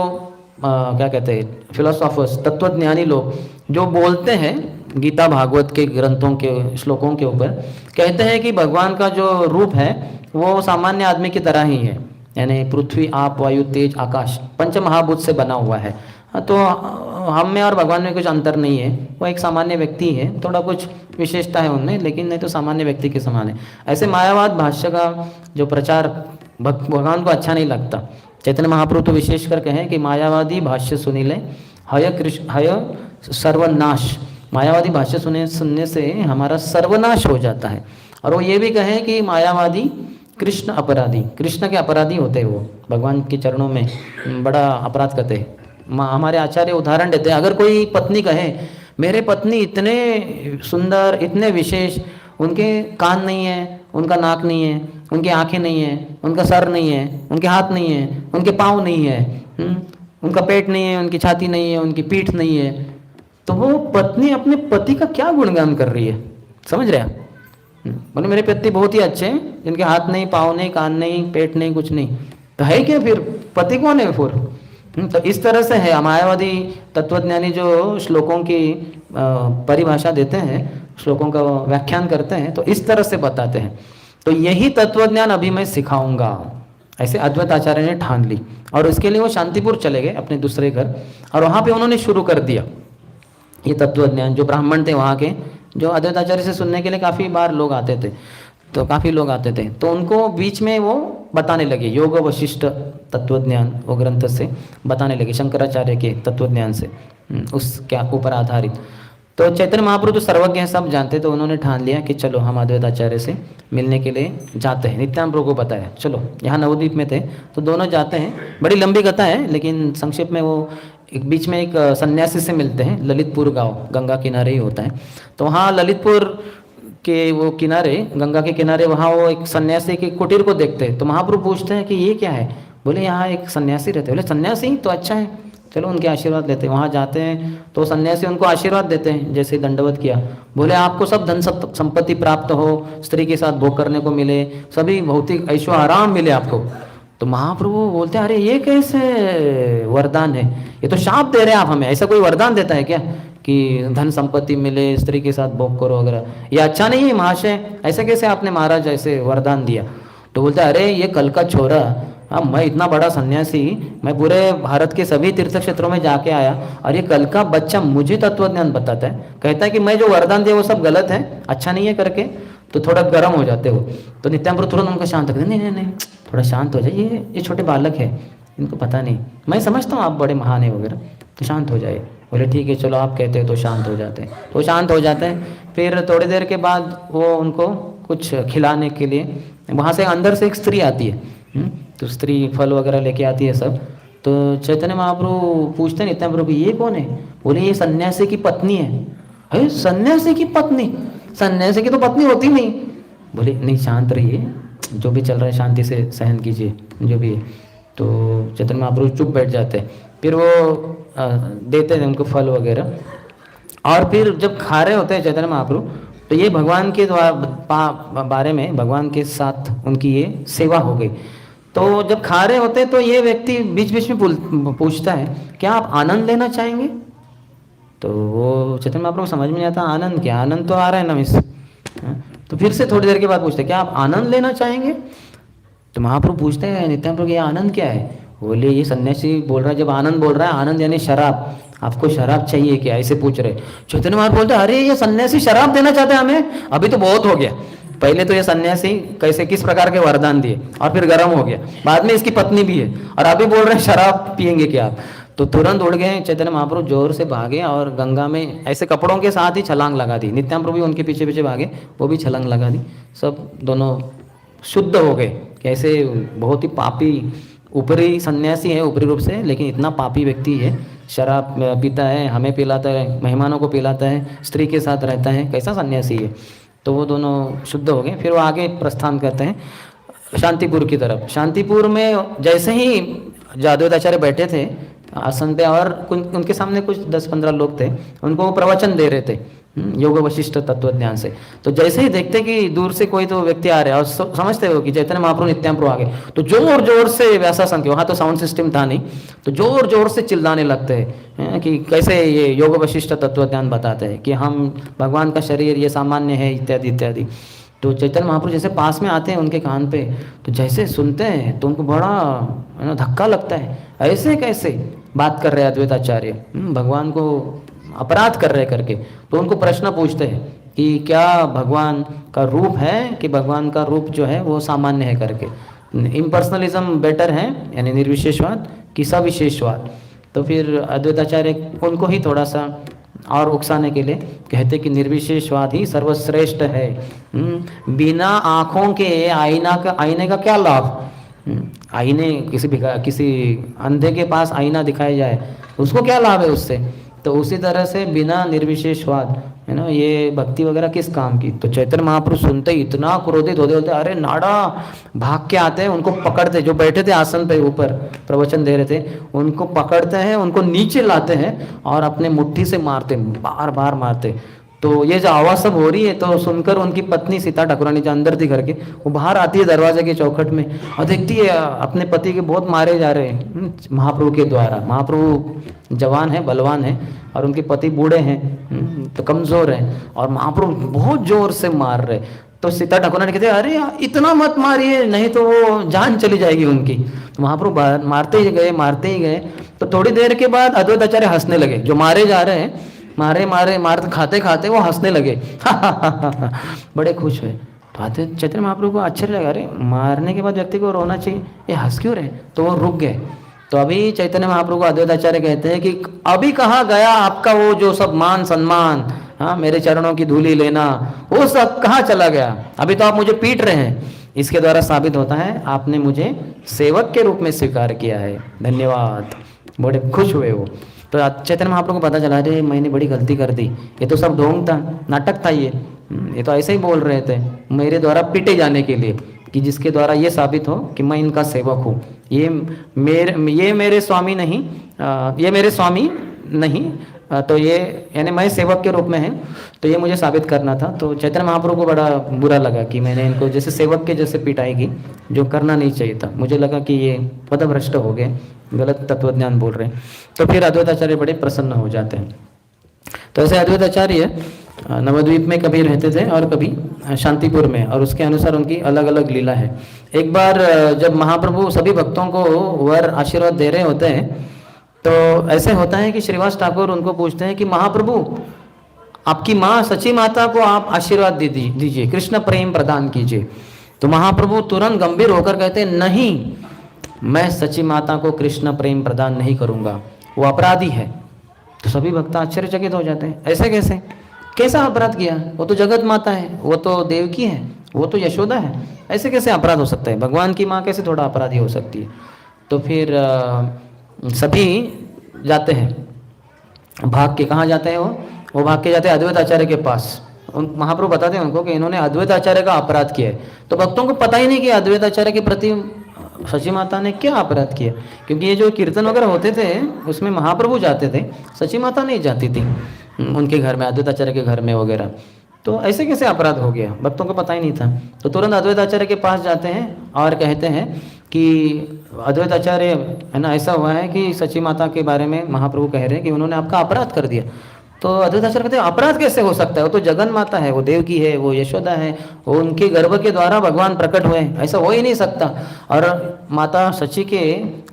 S1: क्या कहते हैं फिलोसॉफर्स, तत्वज्ञानी लोग जो बोलते हैं गीता भागवत के ग्रंथों के श्लोकों के ऊपर, कहते हैं कि भगवान का जो रूप है वो सामान्य आदमी की तरह ही है, यानी पृथ्वी आप वायु तेज आकाश पंच महाभूत से बना हुआ है। तो हम में और भगवान में कुछ अंतर नहीं है, वो एक सामान्य व्यक्ति है, थोड़ा कुछ विशेषता है उनमें, लेकिन नहीं तो सामान्य व्यक्ति के समान है। ऐसे मायावाद भाष्य का जो प्रचार भगवान को अच्छा नहीं लगता। चैतन्य महाप्रभु तो विशेषकर कहें कि मायावादी भाष्य सुनी ले हय कृष्ण हय सर्वनाश। मायावादी भाष्य सुनने से हमारा सर्वनाश हो जाता है। और वो ये भी कहें कि मायावादी कृष्ण अपराधी, कृष्ण के अपराधी होते हैं, वो भगवान के चरणों में बड़ा अपराध करते हैं। हमारे आचार्य उदाहरण देते हैं, अगर कोई पत्नी कहे मेरे पत्नी इतने सुंदर इतने विशेष, उनके कान नहीं है, उनका नाक नहीं है, उनकी आंखें नहीं है, उनका सर नहीं है, उनके हाथ नहीं है, उनके पाँव नहीं है, उनका पेट नहीं है, उनकी छाती नहीं है, उनकी पीठ नहीं है, तो वो पत्नी अपने पति का क्या गुणगान कर रही है, समझ रहे हैं? बोले मेरे पति बहुत ही अच्छे हैं, जिनके हाथ नहीं, पाँव नहीं, कान नहीं, पेट नहीं, कुछ नहीं, तो है क्या फिर पति कौन है फिर? तो इस तरह से है मायावादी तत्वज्ञानी जो श्लोकों की परिभाषा देते हैं, श्लोकों का व्याख्यान करते हैं, तो इस तरह से बताते हैं। तो यही तत्वज्ञान अभी मैं सिखाऊंगा। ऐसे अद्वैत आचार्य ने ठान ली और उसके लिए वो शांतिपुर चले गए अपने दूसरे घर, और वहाँ पे उन्होंने शुरू कर दिया ये तत्व ज्ञान। जो ब्राह्मण थे वहाँ के, जो अद्वैत आचार्य से सुनने के लिए काफ़ी बार लोग आते थे, तो काफ़ी लोग आते थे, तो उनको बीच में वो बताने लगे योग वशिष्ठ तत्वज्ञान, वो ग्रंथ से बताने लगे शंकराचार्य के तत्वज्ञान से, उस क्या ऊपर आधारित। तो चैतन्य महाप्रभु तो सर्वज्ञ हैं, सब जानते, तो उन्होंने ठान लिया कि चलो हम अद्वैत आचार्य से मिलने के लिए जाते हैं। नित्यानंद प्रभु को बताया, चलो यहाँ नवद्वीप में थे तो दोनों जाते हैं। बड़ी लंबी कथा है, लेकिन संक्षेप में वो एक बीच में एक सन्यासी से मिलते हैं, ललितपुर गांव गंगा किनारे ही होता है। तो वहाँ ललितपुर के वो किनारे, गंगा के किनारे, वहाँ वो एक सन्यासी के कुटीर को देखते हैं। तो महाप्रभु पूछते हैं कि ये क्या है? बोले यहाँ एक सन्यासी रहते। बोले सन्यासी तो अच्छा है, चलो उनके आशीर्वाद लेते हैं। वहाँ जाते हैं तो सन्यासी उनको आशीर्वाद देते हैं, जैसे दंडवत किया। बोले आपको सब धन संपत्ति प्राप्त हो, स्त्री के साथ भोग करने को मिले, सभी भौतिक ऐशो आराम मिले आपको। तो महाप्रभु बोलते हैं अरे ये कैसे वरदान है, ये तो शाप दे रहे हैं आप हमें। ऐसा कोई वरदान देता है क्या कि धन संपत्ति मिले, स्त्री के साथ भोग करो वगैरह? ये अच्छा नहीं है महाशय, ऐसा कैसे आपने महाराज ऐसे वरदान दिया? तो बोलते हैं अरे ये कल का छोरा, हाँ मैं इतना बड़ा सन्यासी, मैं पूरे भारत के सभी तीर्थ क्षेत्रों में जाके आया, और ये कल का बच्चा मुझे तत्वज्ञान बताता है, कहता है कि मैं जो वरदान दिया वो सब गलत है, अच्छा नहीं है करके। तो थोड़ा गर्म हो जाते हो। तो नित्यानंद प्रभु तुरंत उनका शांत करते, नहीं नहीं नहीं थोड़ा शांत हो जाइए, ये छोटे बालक है, इनको पता नहीं, मैं समझता हूँ आप बड़े महान है वगैरह, तो शांत हो जाए। बोले ठीक है चलो आप कहते हैं तो शांत हो जाते हैं। तो शांत हो जाते हैं। फिर थोड़ी देर के बाद वो उनको कुछ खिलाने के लिए वहाँ से अंदर से एक स्त्री आती है, तो स्त्री फल वगैरह लेके आती है सब। तो चैतन्य महाप्रभु पूछते हैं नित्यानंद प्रभु ये कौन है? बोले ये सन्यासी की पत्नी है। अरे सन्यासी की पत्नी? सन्यासी की तो पत्नी होती नहीं। बोले नहीं शांत रहिए, जो भी चल रहा है शांति से सहन कीजिए जो भी है। तो चैतन्य महाप्रभु चुप बैठ जाते हैं। फिर वो देते हैं उनको फल वगैरह, और फिर जब खा रहे होते हैं चैतन्य महाप्रभु, तो ये भगवान के बारे में, भगवान के साथ उनकी ये सेवा हो गई। तो जब खा रहे होते हैं तो ये व्यक्ति बीच बीच में पूछता है क्या आप आनंद लेना चाहेंगे? तो वो चैतन्य महाप्रभु समझ में नहीं आता आनंद क्या, आनंद तो आ रहा है ना मिस। तो फिर से थोड़ी देर के बाद पूछते हैं क्या आप आनंद लेना चाहेंगे? तो महाप्रभु पूछते हैं नित्यानंद प्रभु ये आनंद क्या है? बोले ये सन्यासी बोल रहा है, जब आनंद बोल रहा है, आनंद यानी शराब, आपको शराब चाहिए क्या, ऐसे पूछ रहे। चैतन्य महाप्रभु बोलते हैं अरे ये सन्यासी शराब देना चाहते हैं हमें, अभी तो बहुत हो गया। पहले तो ये सन्यासी कैसे किस प्रकार के वरदान दिए और फिर गर्म हो गया, बाद में इसकी पत्नी भी है और अभी बोल रहे हैं शराब पियेंगे क्या आप? तो तुरंत उड़ गए चैतन्य महाप्रभु, जोर से भागे और गंगा में ऐसे कपड़ों के साथ ही छलांग लगा दी। नित्यानंद प्रभु भी उनके पीछे पीछे भागे, वो भी छलांग लगा दी। सब दोनों शुद्ध हो गए। कैसे बहुत ही पापी ऊपरी सन्यासी है ऊपरी रूप से, लेकिन इतना पापी व्यक्ति है, शराब पीता है, हमें पिलाता है, मेहमानों को पिलाता है, स्त्री के साथ रहता है, कैसा सन्यासी है। तो वो दोनों शुद्ध हो गए। फिर वो आगे प्रस्थान करते हैं शांतिपुर की तरफ। शांतिपुर में जैसे ही अद्वैताचार्य बैठे थे आसन पे, और उनके सामने कुछ 10-15 लोग थे, उनको वो प्रवचन दे रहे थे योग वशिष्ठ तत्वज्ञान से। तो जैसे ही देखते कि दूर से कोई तो व्यक्ति आ रहा है और समझते हो कि चैतन्य महाप्रभु नित्यानंद प्रभु आ गए, तो जोर जोर से व्यासासन के, वहाँ तो साउंड सिस्टम था नहीं, तो जोर जोर से चिल्लाने लगते हैं कि कैसे ये योग वशिष्ठ तत्वज्ञान बताते हैं कि हम भगवान का शरीर ये सामान्य है इत्यादि इत्यादि। तो चैतन्य महाप्रभु जैसे पास में आते हैं उनके कान पे, तो जैसे सुनते हैं तो उनको बड़ा धक्का लगता है, ऐसे कैसे बात कर रहे हैं अद्वैताचार्य, भगवान को अपराध कर रहे करके। तो उनको प्रश्न पूछते हैं कि क्या भगवान का रूप है कि भगवान का रूप जो है वो सामान्य है करके, इम्पर्सनलिज्म बेटर है यानी निर्विशेषवाद कि सविशेषवाद। तो फिर अद्वैताचार्य उनको ही थोड़ा सा और उकसाने के लिए कहते कि निर्विशेषवाद ही सर्वश्रेष्ठ है। बिना आँखों के आईने का क्या लाभ? आईने किसी अंधे के पास आईना दिखाया जाए उसको क्या लाभ है उससे? तो उसी तरह से बिना निर्विशेषवाद है ना ये भक्ति वगैरह किस काम की। तो चैतन्य महाप्रभु सुनते ही इतना क्रोधित होते होते अरे नाड़ा भाग के आते हैं, उनको पकड़ते, जो बैठे थे आसन पे ऊपर प्रवचन दे रहे थे उनको पकड़ते हैं, उनको नीचे लाते हैं और अपने मुट्ठी से मारते, बार बार मारते। तो ये जो आवाज़ सब हो रही है तो सुनकर उनकी पत्नी सीता ठाकुरानी जो अंदर थी घर के, वो बाहर आती है दरवाजे के चौखट में और देखती है अपने पति के बहुत मारे जा रहे हैं महाप्रभु के द्वारा। महाप्रभु जवान है, बलवान है और उनके पति बूढ़े हैं तो कमज़ोर हैं और महाप्रभु बहुत जोर से मार रहे। तो सीता ठाकुर ने कहते अरे इतना मत मारिए, नहीं तो वो जान चली जाएगी उनकी। तो महाप्रभु मारते ही गए। तो थोड़ी देर के बाद अद्वैत आचार्य हंसने लगे, जो मारे जा रहे हैं, मार खाते खाते वो हंसने लगे। बड़े खुश हुए। तो चैतन्य महाप्रभु को आश्चर्य लगा, अरे मारने के बाद व्यक्ति को रोना चाहिए, ये हंस क्यों रहे? तो वो रुक गए। तो अभी चैतन्य महाप्रभु को अद्वैत आचार्य कहते हैं कि अभी कहाँ गया आपका वो जो सब मान सम्मान, हाँ मेरे चरणों की धूली लेना, वो सब कहाँ चला गया? अभी तो आप मुझे पीट रहे हैं। इसके द्वारा साबित होता है आपने मुझे सेवक के रूप में स्वीकार किया है, धन्यवाद। बड़े खुश हुए वो। तो चैतन्य महाप्रभु को पता चला, अरे मैंने बड़ी गलती कर दी, ये तो सब ढोंग था, नाटक था, ये तो ऐसे ही बोल रहे थे मेरे द्वारा पीटे जाने के लिए, कि जिसके द्वारा ये साबित हो कि मैं इनका सेवक हूँ। ये मेरे स्वामी नहीं, ये मेरे स्वामी नहीं, तो ये यानी मैं सेवक के रूप में है, तो ये मुझे साबित करना था। तो चैतन्य महाप्रभु को बड़ा बुरा लगा कि मैंने इनको जैसे सेवक के जैसे पिटाई की, जो करना नहीं चाहिए था। मुझे लगा कि ये पदभ्रष्ट हो गए, गलत तत्वज्ञान बोल रहे हैं। तो फिर अद्वैत आचार्य बड़े प्रसन्न हो जाते हैं। तो ऐसे अद्वैत आचार्य नवद्वीप में कभी रहते थे और कभी शांतिपुर में, और उसके अनुसार उनकी अलग अलग लीला है। एक बार जब महाप्रभु सभी भक्तों को वर आशीर्वाद दे रहे होते हैं, तो ऐसे होता है कि श्रीवास ठाकुर उनको पूछते हैं कि महाप्रभु आपकी माँ सची माता को आप आशीर्वाद दीजिए, कृष्ण प्रेम प्रदान कीजिए। तो महाप्रभु तुरंत गंभीर होकर कहते हैं, नहीं, मैं सची माता को कृष्ण प्रेम प्रदान नहीं करूंगा, वो अपराधी है। तो सभी भक्त आश्चर्यचकित हो जाते हैं, ऐसे कैसे, कैसा अपराध किया? वो तो जगत माता है, वो तो देवकी है, वो तो यशोदा है, ऐसे कैसे अपराध हो सकता है? भगवान की माँ कैसे थोड़ा अपराधी हो सकती है? तो फिर सभी जाते हैं, भाग के कहाँ जाते हैं? वो भाग के जाते हैं अद्वैत आचार्य के पास। महाप्रभु बताते हैं उनको कि इन्होंने अद्वैत आचार्य का अपराध किया है। तो भक्तों को पता ही नहीं कि अद्वैत आचार्य के प्रति सची माता ने क्या अपराध किया, क्योंकि ये जो कीर्तन वगैरह होते थे उसमें महाप्रभु जाते थे, सची माता नहीं जाती थी उनके घर में, अद्वैत आचार्य के घर में वगैरह। तो ऐसे कैसे अपराध हो गया? भक्तों को पता ही नहीं था। तो तुरंत अद्वैत आचार्य के पास जाते हैं और कहते हैं कि अद्वैत आचार्य है ना, ऐसा हुआ है कि सची माता के बारे में महाप्रभु कह रहे हैं कि उन्होंने आपका अपराध कर दिया। तो अद्वैत आचार्य कहते हैं, अपराध कैसे हो सकता है? वो तो जगन माता है, वो देवकी है, वो यशोदा है, वो उनके गर्भ के द्वारा भगवान प्रकट हुए, ऐसा हो ही नहीं सकता। और माता सची के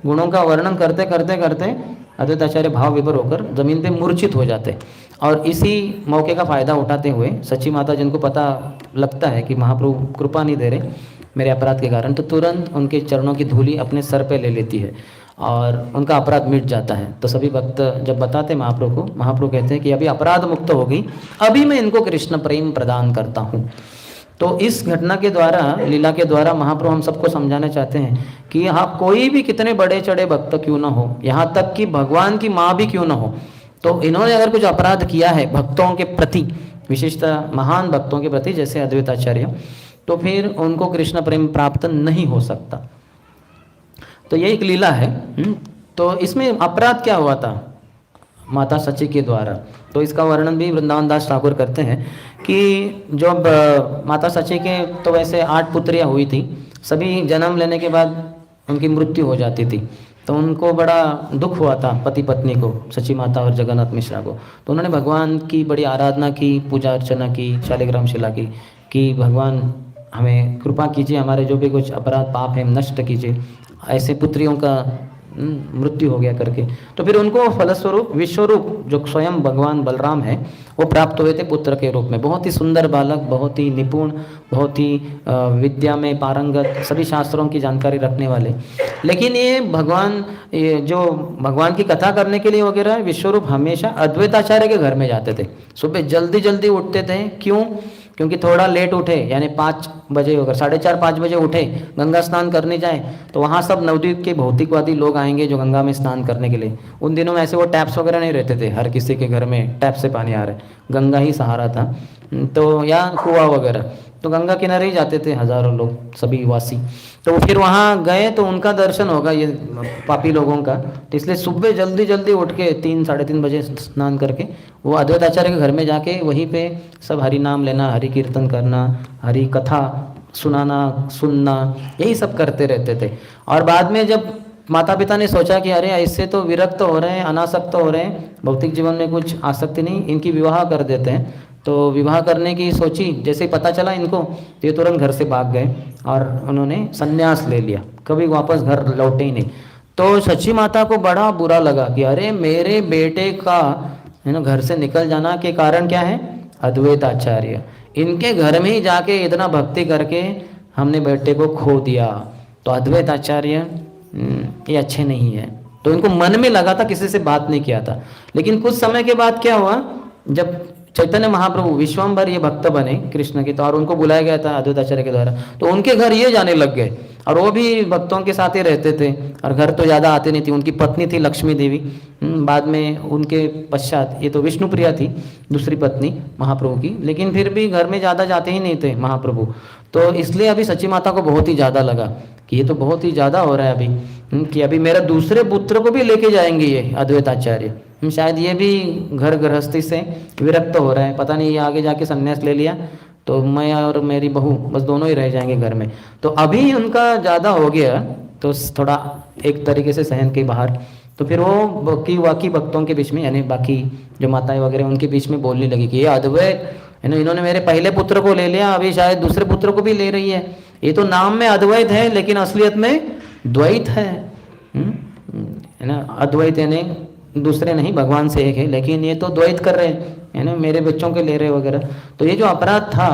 S1: गुणों का वर्णन करते करते करते अद्वैत आचार्य भाव विभोर होकर जमीन पे मूर्छित हो जाते। और इसी मौके का फ़ायदा उठाते हुए सची माता, जिनको पता लगता है कि महाप्रभु कृपा नहीं दे रहे मेरे अपराध के कारण, तो तुरंत उनके चरणों की धूली अपने सर पे ले लेती है और उनका अपराध मिट जाता है। तो सभी भक्त जब बताते महाप्रभु को, महाप्रभु कहते हैं कि अभी अपराध मुक्त हो गई, अभी मैं इनको कृष्ण प्रेम प्रदान करता हूँ। तो इस घटना के द्वारा, लीला के द्वारा महाप्रभु हम सबको समझाना चाहते हैं कि आप कोई भी कितने बड़े चढ़े भक्त क्यों ना हो, यहाँ तक कि भगवान की माँ भी क्यों ना हो, तो इन्होंने अगर कुछ अपराध किया है भक्तों के प्रति, विशेषतः महान भक्तों के प्रति जैसे अद्वैत आचार्य, तो फिर उनको कृष्ण प्रेम प्राप्त नहीं हो सकता। तो ये एक लीला है। तो इसमें अपराध क्या हुआ था माता सची के द्वारा, तो इसका वर्णन भी वृंदावन दास ठाकुर करते हैं कि जब माता सची के तो वैसे 8 पुत्रियां हुई थी, सभी जन्म लेने के बाद उनकी मृत्यु हो जाती थी। तो उनको बड़ा दुख हुआ था पति पत्नी को, सची माता और जगन्नाथ मिश्रा को। तो उन्होंने भगवान की बड़ी आराधना की, पूजा अर्चना की, शालिग्राम शिला की कि भगवान हमें कृपा कीजिए, हमारे जो भी कुछ अपराध पाप है नष्ट कीजिए, ऐसे पुत्रियों का मृत्यु हो गया करके। तो फिर उनको फलस्वरूप विश्वरूप जो स्वयं भगवान बलराम है वो प्राप्त हुए थे पुत्र के रूप में। बहुत ही सुंदर बालक, बहुत ही निपुण, बहुत ही विद्या में पारंगत, सभी शास्त्रों की जानकारी रखने वाले। लेकिन ये जो भगवान की कथा करने के लिए वगैरह विश्वरूप हमेशा अद्वैत आचार्य के घर में जाते थे। सुबह जल्दी जल्दी उठते थे। क्यों? क्योंकि थोड़ा लेट उठे, यानी 5 बजे होकर 4:30-5 बजे उठे, गंगा स्नान करने जाए, तो वहाँ सब नवद्वीप के भौतिकवादी लोग आएंगे जो गंगा में स्नान करने के लिए। उन दिनों में ऐसे वो टैप्स वगैरह नहीं रहते थे, हर किसी के घर में टैप से पानी आ रहा है, गंगा ही सहारा था। तो या कुआं वगैरह, तो गंगा किनारे ही जाते थे हजारों लोग, सभी वासी। तो फिर वहाँ गए तो उनका दर्शन होगा ये पापी लोगों का, तो इसलिए सुबह जल्दी जल्दी उठ के 3-3:30 बजे स्नान करके वो अद्वैत आचार्य के घर में जाके वहीं पे सब हरि नाम लेना, हरि कीर्तन करना, हरि कथा सुनाना, सुनना, यही सब करते रहते थे। और बाद में जब माता पिता ने सोचा कि अरे इससे तो विरक्त हो रहे हैं, अनासक्त हो रहे हैं, भौतिक जीवन में कुछ आसक्ति नहीं, इनकी विवाह कर देते हैं, तो विवाह करने की सोची, जैसे ही पता चला इनको तो ये तुरंत घर से भाग गए और उन्होंने संन्यास ले लिया, कभी वापस घर लौटे ही नहीं। तो सची माता को बड़ा बुरा लगा कि अरे मेरे बेटे का घर से निकल जाना के कारण क्या है, अद्वैत आचार्य, इनके घर में ही जाके इतना भक्ति करके हमने बेटे को खो दिया, तो अद्वैत आचार्य ये अच्छे नहीं है। तो इनको मन में लगा था, किसी से बात नहीं किया था। लेकिन कुछ समय के बाद क्या हुआ, जब चैतन्य महाप्रभु विश्वम्भर ये भक्त बने कृष्ण के, तो और उनको बुलाया गया था अद्वैत आचार्य के द्वारा, तो उनके घर ये जाने लग गए और वो भी भक्तों के साथ ही रहते थे और घर तो ज़्यादा आते नहीं थी। उनकी पत्नी थी लक्ष्मी देवी, बाद में उनके पश्चात ये तो विष्णुप्रिया थी दूसरी पत्नी महाप्रभु की, लेकिन फिर भी घर में ज़्यादा जाते ही नहीं थे महाप्रभु। तो इसलिए अभी सची माता को बहुत ही ज़्यादा लगा कि ये तो बहुत ही ज़्यादा हो रहा है अभी, कि अभी मेरा दूसरे पुत्र को भी लेके जाएंगे ये अद्वैत आचार्य, शायद ये भी घर गृहस्थी से विरक्त हो रहा है, पता नहीं ये आगे जाके संन्यास ले लिया तो मैं और मेरी बहू बस दोनों ही रह जाएंगे घर में। तो अभी उनका ज़्यादा हो गया तो थोड़ा एक तरीके से सहन के बाहर, तो फिर वो बाकी भक्तों के बीच में, यानी बाकी जो माताएं वगैरह उनके बीच में बोलने लगी कि ये अद्वैत है ना, इन्होंने मेरे पहले पुत्र को ले लिया, अभी शायद दूसरे पुत्र को भी ले रही है। ये तो नाम में अद्वैत है लेकिन असलियत में द्वैत है ना। अद्वैत यानी दूसरे नहीं, भगवान से एक है, लेकिन ये तो द्वैत कर रहे हैं, है ना, मेरे बच्चों के ले रहे वगैरह। तो ये जो अपराध था,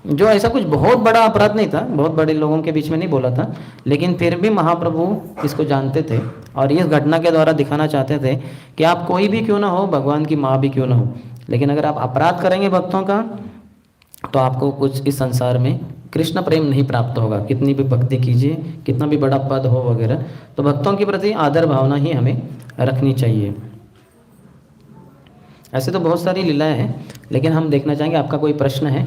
S1: जो ऐसा कुछ बहुत बड़ा अपराध नहीं था, बहुत बड़े लोगों के बीच में नहीं बोला था, लेकिन फिर भी महाप्रभु इसको जानते थे और इस घटना के द्वारा दिखाना चाहते थे कि आप कोई भी क्यों ना हो, भगवान की माँ भी क्यों ना हो, लेकिन अगर आप अपराध करेंगे भक्तों का तो आपको कुछ इस संसार में कृष्ण प्रेम नहीं प्राप्त होगा। कितनी भी भक्ति कीजिए, कितना भी बड़ा पद हो वगैरह, तो भक्तों के प्रति आदर भावना ही हमें रखनी चाहिए। ऐसे तो बहुत सारी लीलाएं हैं, लेकिन हम देखना चाहेंगे आपका कोई प्रश्न है।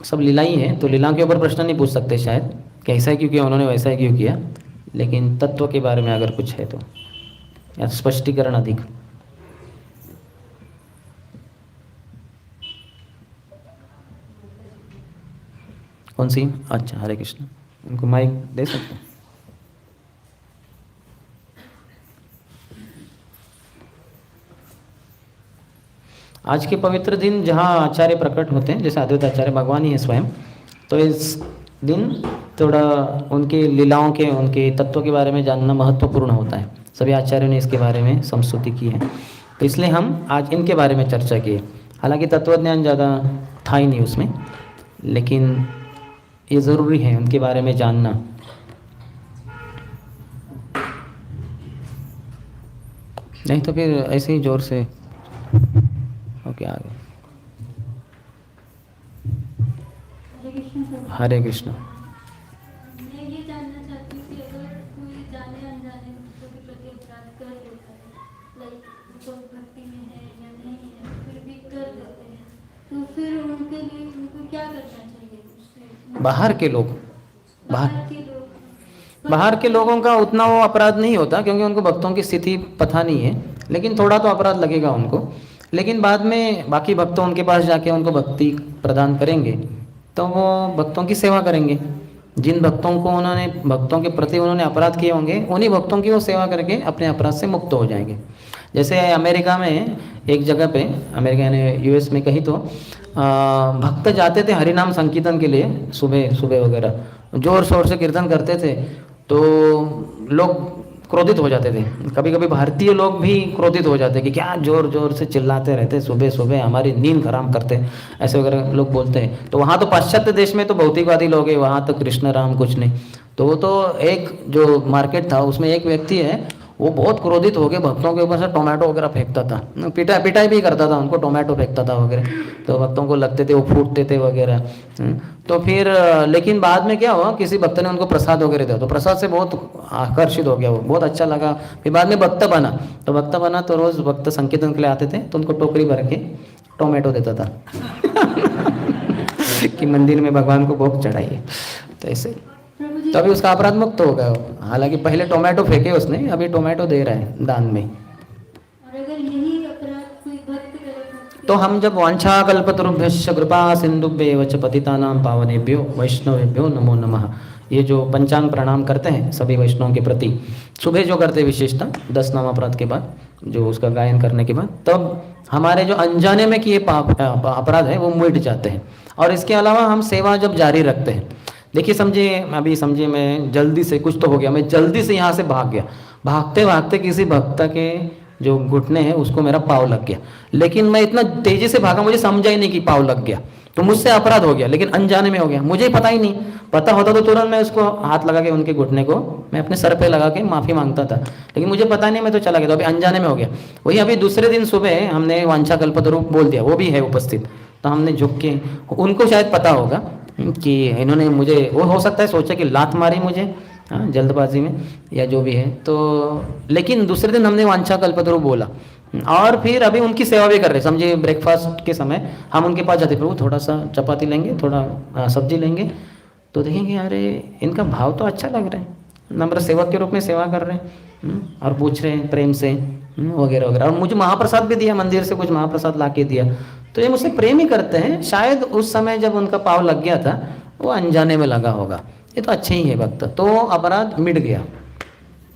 S1: सब लीला ही है, तो लीला के ऊपर प्रश्न नहीं पूछ सकते शायद, कैसा क्यों किया उन्होंने, वैसा क्यों किया, लेकिन तत्व के बारे में अगर कुछ है तो, या स्पष्टीकरण अधिक। कौन सी? अच्छा, हरे कृष्ण। उनको माइक दे सकते हैं? आज के पवित्र दिन जहाँ आचार्य प्रकट होते हैं, जैसे अद्वैत आचार्य भगवान ही है स्वयं, तो इस दिन थोड़ा उनकी लीलाओं के, उनके तत्व के बारे में जानना महत्वपूर्ण होता है। सभी आचार्यों ने इसके बारे में संस्तुति की है, तो इसलिए हम आज इनके बारे में चर्चा की। हालांकि तत्वज्ञान ज़्यादा था ही नहीं उसमें, लेकिन ये ज़रूरी है उनके बारे में जानना। नहीं तो फिर ऐसे ही जोर से ओके आगे। हरे कृष्ण।
S2: मैं ये जानना चाहती हूँ कि अगर कोई जाने अनजाने के प्रति अपराध कर देता है, लाइक कोई भक्ति में है या नहीं है, फिर भी कर देते हैं, तो फिर उनके लिए उनको क्या करना चाहिए? उससे
S1: बाहर के लोग, बाहर के लोगों का उतना वो अपराध नहीं होता, क्योंकि उनको भक्तों की स्थिति पता नहीं है, लेकिन थोड़ा तो अपराध लगेगा उनको। लेकिन बाद में बाकी भक्तों उनके पास जाके उनको भक्ति प्रदान करेंगे तो वो भक्तों की सेवा करेंगे। जिन भक्तों को उन्होंने, भक्तों के प्रति उन्होंने अपराध किए होंगे, उन्हीं भक्तों की वो सेवा करके अपने अपराध से मुक्त हो जाएंगे। जैसे अमेरिका में एक जगह पे, अमेरिका यानी यूएस में कहीं तो भक्त जाते थे हरिनाम संकीर्तन के लिए, सुबह सुबह वगैरह जोर शोर से कीर्तन करते थे, तो लोग क्रोधित हो जाते थे। कभी कभी भारतीय लोग भी क्रोधित हो जाते कि क्या जोर जोर से चिल्लाते रहते, सुबह सुबह हमारी नींद खराब करते, ऐसे वगैरह लोग बोलते हैं। तो वहाँ तो पाश्चात्य देश में तो भौतिकवादी लोग हैं, वहाँ तो कृष्ण राम कुछ नहीं। तो वो तो एक जो मार्केट था उसमें एक व्यक्ति है, वो बहुत क्रोधित हो गए, भक्तों के ऊपर से टोमेटो वगैरह फेंकता था, पिटाई भी करता था, उनको टोमेटो फेंकता था वगैरह, तो भक्तों को लगते थे, वो फूटते थे वगैरह। तो फिर लेकिन बाद में क्या हुआ, किसी भक्त ने उनको प्रसाद वगैरह दिया, तो प्रसाद से बहुत आकर्षित हो गया, वो बहुत अच्छा लगा। फिर बाद में भक्त बना, तो रोज़ भक्त संकीर्तन के लिए आते थे, तो उनको टोकरी भर के टोमेटो देता था कि मंदिर में भगवान को भोग चढ़ाइए। तो ऐसे तो अभी उसका अपराध मुक्त हो गया। हालांकि पहले टोमेटो फेंके उसने, अभी टोमेटो दे रहा है दान में।
S2: और अगर यही अपराध कोई भक्त करे
S1: तो हम जब वांछाकल्पतरुभ्यश्च कृपा सिन्धुभ्येव च पतितानां पावनेभ्यो वैष्णवेभ्यो नमो नमः, ये जो पंचांग प्रणाम करते हैं सभी वैष्णवों के प्रति, सुबह जो करते हैं विशेषता 10 नाम अपराध के बाद, जो उसका गायन करने के बाद, तब हमारे जो अनजाने में किए पाप अपराध है वो मिट जाते हैं। और इसके अलावा हम सेवा जब जारी रखते हैं, देखिए समझिए मैं जल्दी से, कुछ तो हो गया, मैं जल्दी से यहाँ से भाग गया, भागते भागते किसी भक्त के जो घुटने हैं उसको मेरा पाँव लग गया, लेकिन मैं इतना तेजी से भागा मुझे समझा ही नहीं कि पाँव लग गया, तो मुझसे अपराध हो गया, लेकिन अनजाने में हो गया, मुझे पता ही नहीं। पता होता तो तुरंत मैं उसको हाथ लगा के उनके घुटने को मैं अपने सर पे लगा के माफ़ी मांगता था, लेकिन मुझे पता नहीं, मैं तो चला गया, तो अभी अनजाने में हो गया। वही अभी दूसरे दिन सुबह हमने वांछा कल्पतरु बोल दिया, वो भी है उपस्थित, तो हमने झुक के, उनको शायद पता होगा कि इन्होंने मुझे, वो हो सकता है सोचा कि लात मारी मुझे जल्दबाजी में या जो भी है, तो लेकिन दूसरे दिन हमने वांछा कल्पतरु बोला, और फिर अभी उनकी सेवा भी कर रहे, समझिए ब्रेकफास्ट के समय हम उनके पास जाते, प्रभु थोड़ा सा चपाती लेंगे, थोड़ा सब्जी लेंगे, तो देखेंगे अरे इनका भाव तो अच्छा लग रहा है, नम्र सेवक के रूप में सेवा कर रहे हैं, और पूछ रहे हैं प्रेम से वगैरह वगैरह, और मुझे महाप्रसाद भी दिया, मंदिर से कुछ महाप्रसाद ला के दिया, तो ये मुझसे प्रेम ही करते हैं। शायद उस समय जब उनका पाँव लग गया था वो अनजाने में लगा होगा, ये तो अच्छे ही है भक्त, तो अपराध मिट गया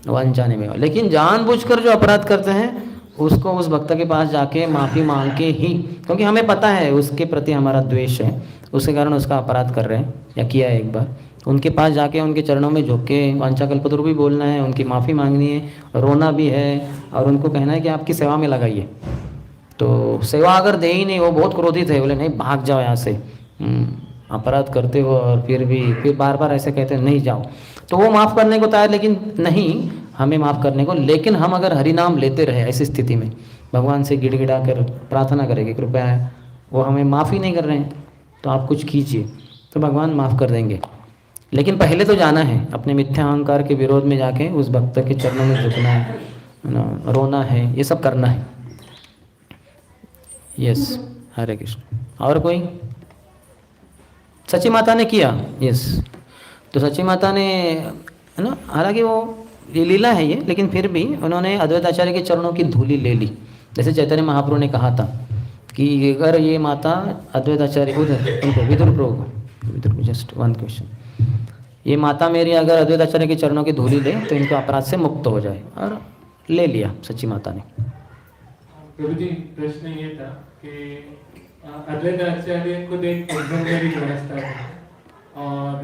S1: वो अनजाने में। लेकिन जानबूझकर जो अपराध करते हैं उसको उस भक्त के पास जाके माफ़ी मांग के ही, क्योंकि हमें पता है उसके प्रति हमारा द्वेष है, उसके कारण उसका अपराध कर रहे हैं या किया है एक बार, उनके पास जाके उनके चरणों में झुक के वांछा कल्पतरु भी बोलना है, उनकी माफ़ी मांगनी है, रोना भी है, और उनको कहना है कि आपकी सेवा में लगाइए। तो सेवा अगर दे ही नहीं, वो बहुत क्रोधित है, बोले नहीं भाग जाओ यहाँ से, अपराध करते हो और फिर बार बार ऐसे कहते हैं नहीं जाओ, तो वो माफ़ करने को तैयार, लेकिन नहीं हमें माफ़ करने को, लेकिन हम अगर हरि नाम लेते रहे ऐसी स्थिति में, भगवान से गिड़गिड़ा कर प्रार्थना करेंगे कृपया वो हमें माफ़ ही नहीं कर रहे हैं, तो आप कुछ कीजिए, तो भगवान माफ़ कर देंगे। लेकिन पहले तो जाना है, अपने मिथ्या अहंकार के विरोध में जाके उस भक्त के चरणों में झुकना है ना, रोना है, ये सब करना है। यस, हरे कृष्ण। और कोई? सची माता ने किया, यस, तो सची माता ने, है ना, हालांकि वो ये लीला है ये, लेकिन फिर भी उन्होंने अद्वैत आचार्य के चरणों की धूली ले ली। जैसे चैतन्य महाप्रभु ने कहा था कि अगर ये माता अद्वैत आचार्य, उधर उनको विदुर प्रभु, जस्ट वन क्वेश्चन, ये माता मेरी अगर अद्वैत आचार्य के चरणों की धूली ले तो इनको अपराध से मुक्त हो जाए, और ले लिया सच्ची माता ने।
S3: प्रभु जी, प्रश्न ये था कि अद्वैत आचार्य खुद एक एग्जाम्पलरी गृहस्थ था, और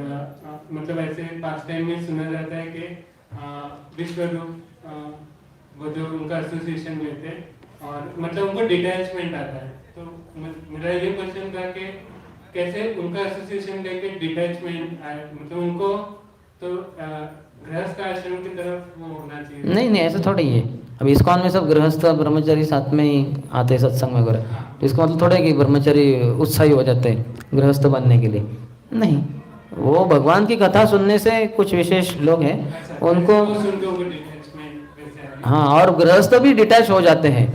S3: मतलब ऐसे पास्ट टाइम में सुना जाता है कि विश्व रूप वो जो उनका एसोसिएशन लेते, और मतलब उनको डिटैचमेंट आता है, तो मेरा ये क्वेश्चन था कि कैसे उनका एसोसिएशन लेके डिटैचमेंट आए, मतलब उनको तो गृहस्थ आश्रम की तरफ वो होना चाहिए।
S1: नहीं ऐसा थोड़ी है, अब इस्कॉन में सब गृहस्थ ब्रह्मचारी साथ में ही आते हैं सत्संग वगैरह, तो इसका मतलब थोड़ा है कि ब्रह्मचारी उत्साही हो जाते हैं गृहस्थ बनने के लिए, नहीं, वो भगवान की कथा सुनने से कुछ विशेष लोग हैं उनको, हाँ, और गृहस्थ भी डिटैच हो जाते हैं,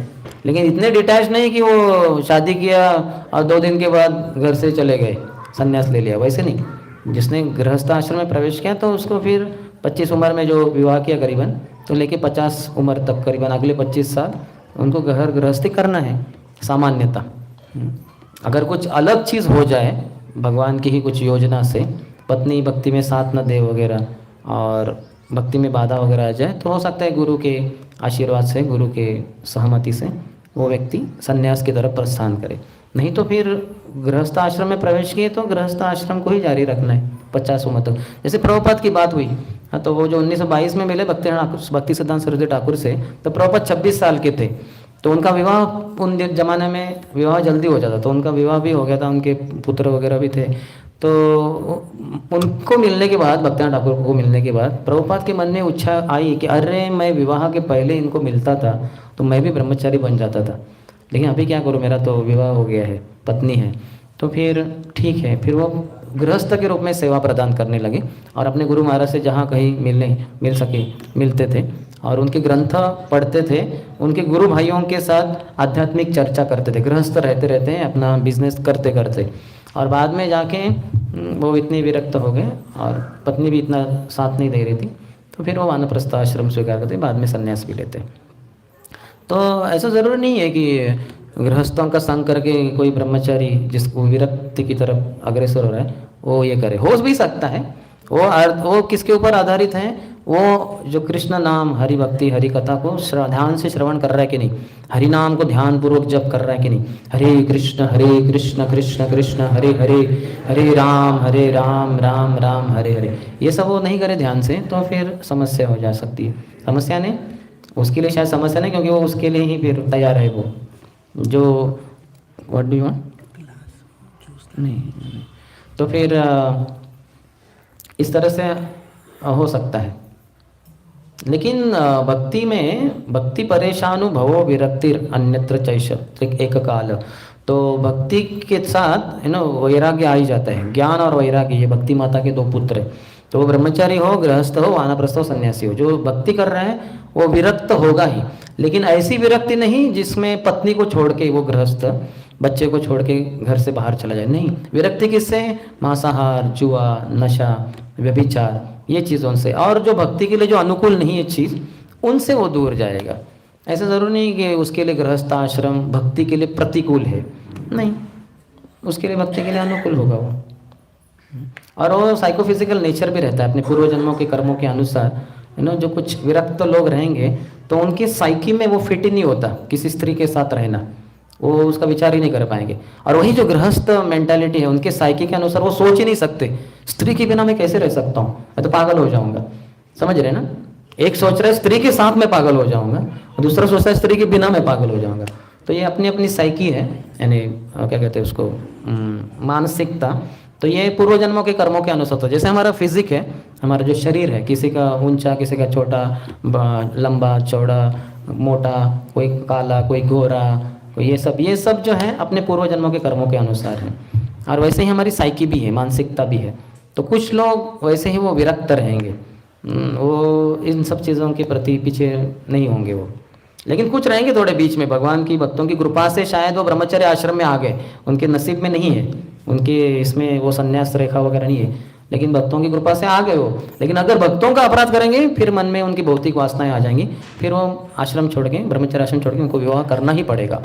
S1: लेकिन इतने डिटैच नहीं कि वो शादी किया और 2 दिन के बाद घर से चले गए, संन्यास ले लिया, वैसे नहीं। जिसने गृहस्थ आश्रम में प्रवेश किया तो उसको फिर 25 उम्र में जो विवाह किया करीबन, तो लेके 50 उम्र तक करीबन अगले 25 साल उनको घर गृहस्थी करना है सामान्यता। अगर कुछ अलग चीज़ हो जाए भगवान की ही कुछ योजना से, पत्नी भक्ति में साथ न दे वगैरह, और भक्ति में बाधा वगैरह आ जाए, तो हो सकता है गुरु के आशीर्वाद से, गुरु के सहमति से वो व्यक्ति संन्यास की तरफ प्रस्थान करे। नहीं तो फिर गृहस्थ आश्रम में प्रवेश किए तो गृहस्थ आश्रम को ही जारी रखना है 50 उम्र तक। जैसे प्रभुपाद की बात हुई, हाँ, तो वो जो 1922 में मिले भक्ति सिद्धांत सरस्वती ठाकुर से, तो प्रभुपाद 26 साल के थे, तो उनका विवाह उन जमाने में विवाह जल्दी हो जाता, तो उनका विवाह भी हो गया था, उनके पुत्र वगैरह भी थे, तो उनको मिलने के बाद, भक्तिनाथ ठाकुर को मिलने के बाद प्रभुपाद के मन में इच्छा आई कि अरे मैं विवाह के पहले इनको मिलता था तो मैं भी ब्रह्मचारी बन जाता था, लेकिन अभी क्या करूँ, मेरा तो विवाह हो गया है, पत्नी है, तो फिर ठीक है, फिर वो गृहस्थ के रूप में सेवा प्रदान करने लगे, और अपने गुरु महाराज से जहाँ कहीं मिल सके मिलते थे, और उनके ग्रंथ पढ़ते थे, उनके गुरु भाइयों के साथ आध्यात्मिक चर्चा करते थे, गृहस्थ रहते रहते अपना बिजनेस करते करते, और बाद में जाके वो इतने विरक्त हो गए और पत्नी भी इतना साथ नहीं दे रही थी, तो फिर वो वानप्रस्थ आश्रम स्वीकार करते, बाद में संन्यास भी लेते। तो ऐसा ज़रूरी नहीं है कि गृहस्थों का संग करके कोई ब्रह्मचारी जिसको विरक्ति की तरफ अग्रसर हो रहा है वो ये करे, हो भी सकता है, वो किसके ऊपर आधारित हैं? वो जो कृष्ण नाम, हरि भक्ति, हरि कथा को ध्यान से श्रवण कर रहा है कि नहीं, हरि नाम को ध्यान पूर्वक जप कर रहा है कि नहीं, हरे कृष्ण कृष्ण कृष्ण हरे हरे, हरे राम राम राम हरे हरे, ये सब वो नहीं करे ध्यान से, तो फिर समस्या हो जा सकती है। समस्या नहीं, उसके लिए शायद समस्या नहीं, क्योंकि वो उसके लिए ही फिर तैयार है वो जो व्हाट डू यू वांट नहीं, तो फिर इस तरह से हो सकता है। लेकिन भक्ति में भक्ति परेशानुभवो विरक्तिर अन्यत्र चैश एक काल, तो भक्ति के साथ वैराग्य आ ही जाता है। ज्ञान और वैराग्य, ये भक्ति माता के दो पुत्र हैं। तो वो ब्रह्मचारी हो, गृहस्थ हो, वानप्रस्थ हो, सन्यासी हो, जो भक्ति कर रहे हैं वो विरक्त होगा ही, लेकिन ऐसी विरक्ति नहीं जिसमें पत्नी को छोड़ के वो गृहस्थ बच्चे को छोड़ के घर से बाहर चला जाए, नहीं। विरक्ति किससे? मांसाहार, जुआ, नशा, व्यभिचार, ये चीज़ों से, और जो भक्ति के लिए जो अनुकूल नहीं है चीज़, उनसे वो दूर जाएगा। ऐसा ज़रूरी नहीं कि उसके लिए गृहस्थ आश्रम भक्ति के लिए प्रतिकूल है, नहीं, उसके लिए भक्ति के लिए अनुकूल होगा वो। और वो साइकोफिजिकल नेचर भी रहता है, अपने पूर्व जन्मों के कर्मों के अनुसार। जो कुछ विरक्त लोग रहेंगे तो उनकी साइकी में वो फिट ही नहीं होता किसी स्त्री के साथ रहना, वो उसका विचार ही नहीं कर पाएंगे। और वही जो गृहस्थ मेंटालिटी है, उनके साइकी के अनुसार वो सोच ही नहीं सकते, स्त्री के बिना मैं कैसे रह सकता हूँ, मैं तो पागल हो जाऊंगा। समझ रहे ना? एक सोच रहा है स्त्री के साथ मैं पागल हो जाऊंगा, और दूसरा सोचता है स्त्री के बिना मैं पागल हो जाऊंगा। तो ये अपनी अपनी साइकी है, यानी क्या कहते हैं उसको, मानसिकता। तो ये पूर्व जन्मों के कर्मों के अनुसार, तो जैसे हमारा फिजिक है, हमारा जो शरीर है, किसी का ऊंचा, किसी का छोटा, लंबा चौड़ा, मोटा, कोई काला, कोई गोरा, कोई ये सब जो है अपने पूर्व जन्मों के कर्मों के अनुसार है। और वैसे ही हमारी साइकी भी है, मानसिकता भी है। तो कुछ लोग वैसे ही वो विरक्त रहेंगे, वो इन सब चीज़ों के प्रति पीछे नहीं होंगे वो। लेकिन कुछ रहेंगे थोड़े बीच में, भगवान की भक्तों की कृपा से शायद वो ब्रह्मचर्य आश्रम में आ गए, उनके नसीब में नहीं है, उनके इसमें वो संन्यास रेखा वगैरह नहीं है, लेकिन भक्तों की कृपा से आ गए वो। लेकिन अगर भक्तों का अपराध करेंगे फिर मन में उनकी भौतिक वासनाएं आ जाएंगी, फिर वो आश्रम छोड़ के, ब्रह्मचर्य आश्रम छोड़ के उनको विवाह करना ही पड़ेगा,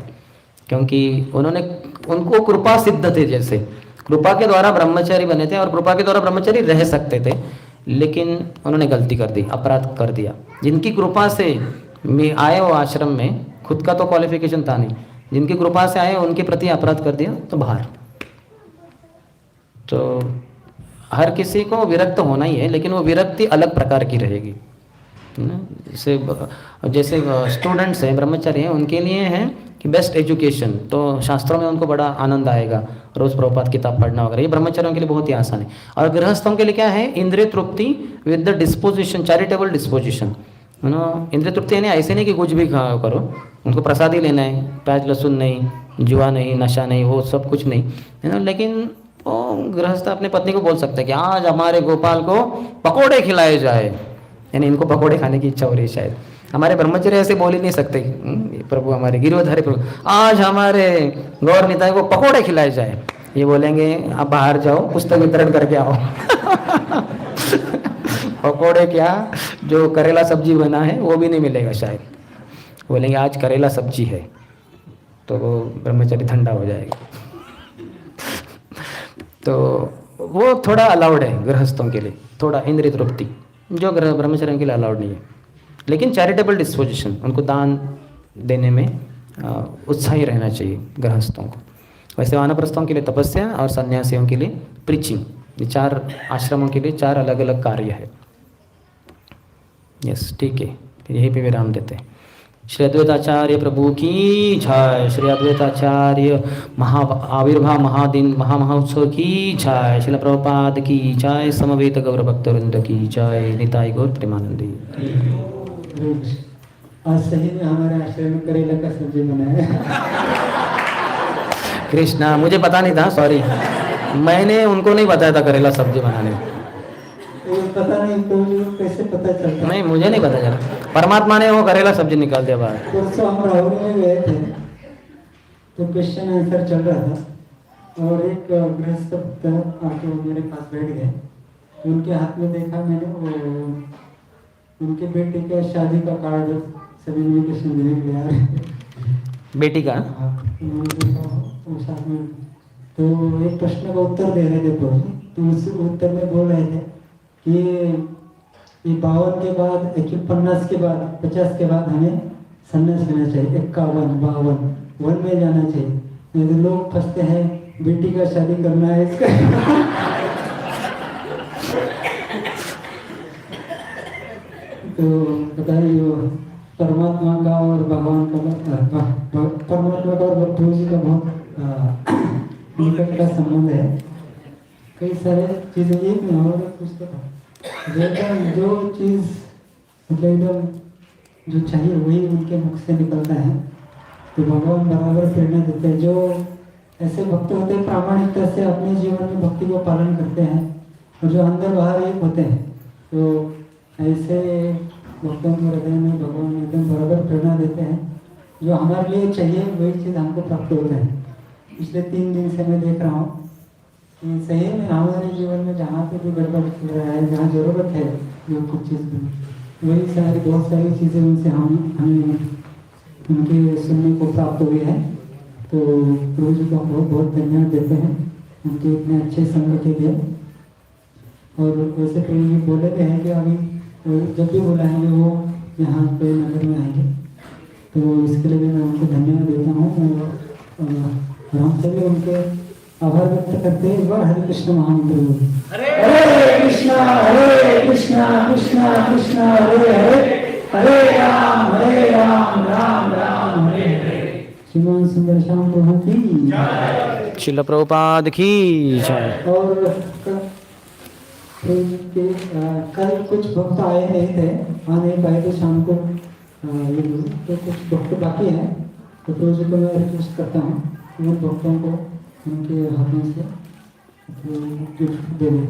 S1: क्योंकि उनको कृपा सिद्ध थे। जैसे कृपा के द्वारा ब्रह्मचारी बने थे और कृपा के द्वारा ब्रह्मचारी रह सकते थे, लेकिन उन्होंने गलती कर दी, अपराध कर दिया। जिनकी कृपा से आए वो आश्रम में, खुद का तो क्वालिफिकेशन था नहीं, जिनकी कृपा से आए उनके प्रति अपराध कर दिया तो बाहर। तो हर किसी को विरक्त होना ही है, लेकिन वो विरक्ति अलग प्रकार की रहेगी। जैसे स्टूडेंट्स हैं, ब्रह्मचारी हैं, उनके लिए है कि बेस्ट एजुकेशन, तो शास्त्रों में उनको बड़ा आनंद आएगा, रोज़ प्रभुपाद किताब पढ़ना वगैरह, ये ब्रह्मचारियों के लिए बहुत ही आसान है। और गृहस्थों के लिए क्या है? इंद्रिय तृप्ति with the disposition, charitable disposition. इंद्रिय तृप्ति यानी ऐसे नहीं कि कुछ भी करो, उनको प्रसाद ही लेना है, प्याज लहसुन नहीं, जुआ नहीं, नशा नहीं, वो सब कुछ नहीं, है ना। लेकिन वो गृहस्थ अपने पत्नी को बोल सकता है कि आज हमारे गोपाल को पकोड़े खिलाए जाए, यानी इनको पकोड़े खाने की इच्छा हो रही है शायद। हमारे ब्रह्मचर्य ऐसे बोल ही नहीं सकते, प्रभु हमारे गिरिवधारी प्रभु आज हमारे गौर निताई को पकोड़े खिलाए जाए। ये बोलेंगे आप बाहर जाओ, पुस्तक वितरण करके आओ। पकोड़े क्या, जो करेला सब्जी बना है वो भी नहीं मिलेगा शायद। बोलेंगे आज करेला सब्जी है, तो वो ब्रह्मचर्य ठंडा हो जाएगा। तो वो थोड़ा अलाउड है गृहस्थों के लिए, थोड़ा इंद्रिय तृप्ति, जो ब्रह्मचर्य के लिए अलाउड नहीं है। लेकिन चैरिटेबल डिस्पोजिशन, उनको दान देने में उत्साही रहना चाहिए गृहस्थों को। वैसे वानप्रस्थों के लिए तपस्या और सन्यासियों के लिए प्रीचिंग, ये 4 आश्रमों के लिए 4 अलग अलग कार्य है। यस, ठीक है, यहीं पे विराम देते हैं। श्री अद्वैताचार्य प्रभु की जय। श्री अद्वैताचार्य आविर्भाव महादिन महामहोत्सव की जय। श्रील प्रभुपाद की जय। समवेत गौर भक्तवृंद की जय। निताई गौर प्रेमानंदी।
S4: आज सही में हमारे आश्रम में करेला का सब्जी बनाया।
S1: कृष्णा, मुझे पता नहीं था, सॉरी, मैंने उनको नहीं बताया था करेला सब्जी बनाने।
S4: पता नहीं तो कैसे पता चलता?
S1: नहीं, मुझे नहीं पता चला, परमात्मा ने वो करेला सब्जी निकाल दिया बाहर।
S4: परसों हम राहुल में गए थे, तो क्वेश्चन आंसर चल रहा था और एक गृहस्थ आके वो मेरे पास बैठ गए। उनके हाथ में देखा मैंने, वो उनके बेटे का शादी का कार्ड सब इन्विटेशन देने के लिए आ रहे।
S1: बेटी का
S4: साथ में तो एक प्रश्न का उत्तर दे रहे थे, तो उस उत्तर में बोल रहे थे ये 52 के बाद 51 के बाद 50 के बाद हमें संन्यास लेना चाहिए। 51 52 वन में जाना चाहिए। नहीं तो लोग फंसते हैं बेटी का शादी करना है इसका तो बताइए वो परमात्मा का और भगवान का परमात्मा का और प्रभु जी का बहुत निकट का संबंध है। कई सारे चीजें एक में और कुछ तो एकदम जो चीज मतलब एकदम जो चाहिए वही उनके मुख से निकलता है। तो भगवान बराबर प्रेरणा देते हैं। जो ऐसे भक्त होते हैं प्रामाणिकता से अपने जीवन में भक्ति को पालन करते हैं और जो अंदर बाहर एक होते हैं, तो ऐसे भक्तों के हृदय में भगवान एकदम बराबर प्रेरणा देते हैं। जो हमारे लिए चाहिए वही चीज़ हमको प्राप्त होता है। पिछले 3 दिन से मैं देख रहा हूँ कि सही में हमारे जीवन में जहाँ पे भी गड़बड़ चल रहा है, जहाँ जरूरत है जो कुछ चीज़ की, वही सारी बहुत सारी चीज़ें उनसे हमें उनके सुनने को प्राप्त हुई है। तो प्रभु जी को बहुत बहुत धन्यवाद देते हैं उनके इतने अच्छे संग के लिए। और वैसे प्रभु जी बोले गए हैं कि अभी जब भी बुलाएंगे वो यहाँ पे नगर में आएंगे, तो इसके लिए भी मैं उनको धन्यवाद देता हूँ। और हम सभी उनके आभार व्यक्त करते हैं। एक बार हरे कृष्ण महामंत्र बोलिए। हरे कृष्णा कृष्णा कृष्णा हरे हरे, हरे राम राम राम हरे हरे। श्रीमान सुंदर श्याम प्रभु की
S1: शिल प्रभुपाद की जय।
S4: और कल कुछ भक्त आए नहीं थे, आ नहीं पाए थे शाम को तो कुछ भक्त बाकी हैं। तो प्रभु जी को मैं रिक्वेस्ट करता हूँ उन भक्तों को उनके हाथों से गिफ्ट दे दें।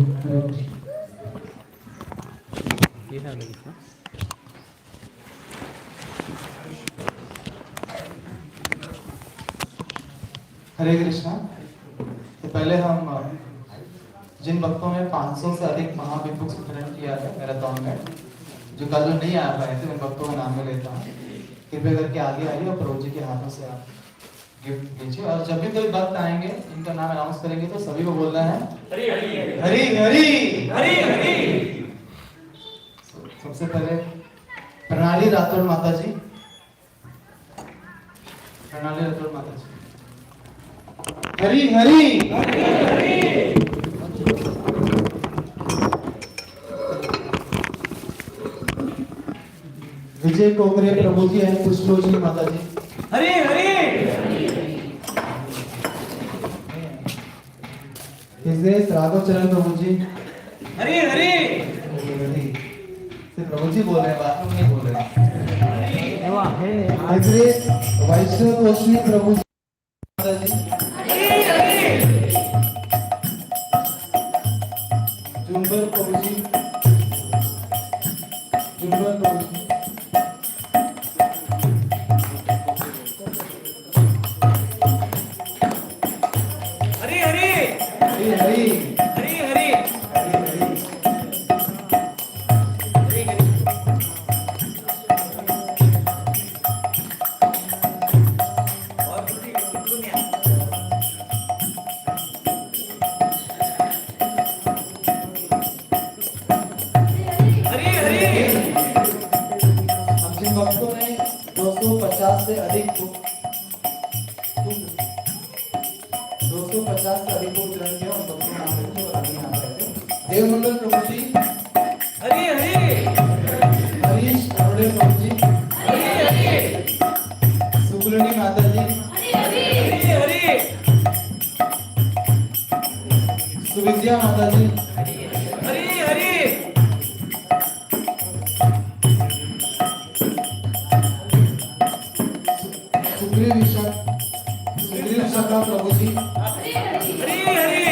S5: हरे कृष्णा। तो पहले हम जिन भक्तों ने 500 से अधिक महावीर बुक्स वितरण किया है मैराथन में, जो कल नहीं आ पाए थे, उन भक्तों का नाम में लेता हूँ। कृपया करके आगे आइए और प्रभु जी के हाथों से आप गिफ्ट लीजिए। और जब भी कोई भक्त आएंगे इनका नाम अनाउंस करेंगे तो सभी को बोलना है हरि हरि हरि हरि हरि हरि। सबसे पहले प्रणाली राठौड़ माता जी, प्रणाली राठौड़ माता जी। हरि हरि हरि। विजय कोकरे प्रभु जी एंड पुष्पोजी माता जी। हरि हरि। हिजरेश राघव चरण प्रभु जी। हरि हरि। सिर्फ प्रभु जी बोल रहे हैं, बात में नहीं बोल रहे हैं। हिजरेश वैष्णव कोशी प्रभु जी माता जी। हरि हरि। जुम्बर प्रभु जी, जुम्बर प्रभु जी। हरि हरि हरि हरि हरि हरि हरि। भक्तों ने 250 से अधिक बुक 250 से अधिक बुक ग्रहण किया। उन भक्तों नाम लेते और आगे यहाँ पर देवमंडल प्रभु जी। हरि हरि। हरीश अरोड़े प्रभु जी। हरि हरि। सुकुलनी माता जी। हरि हरि हरि। सुविद्या माता जी। हरि हरि। सुग्रीव शर्मा प्रभु जी। हरि हरि।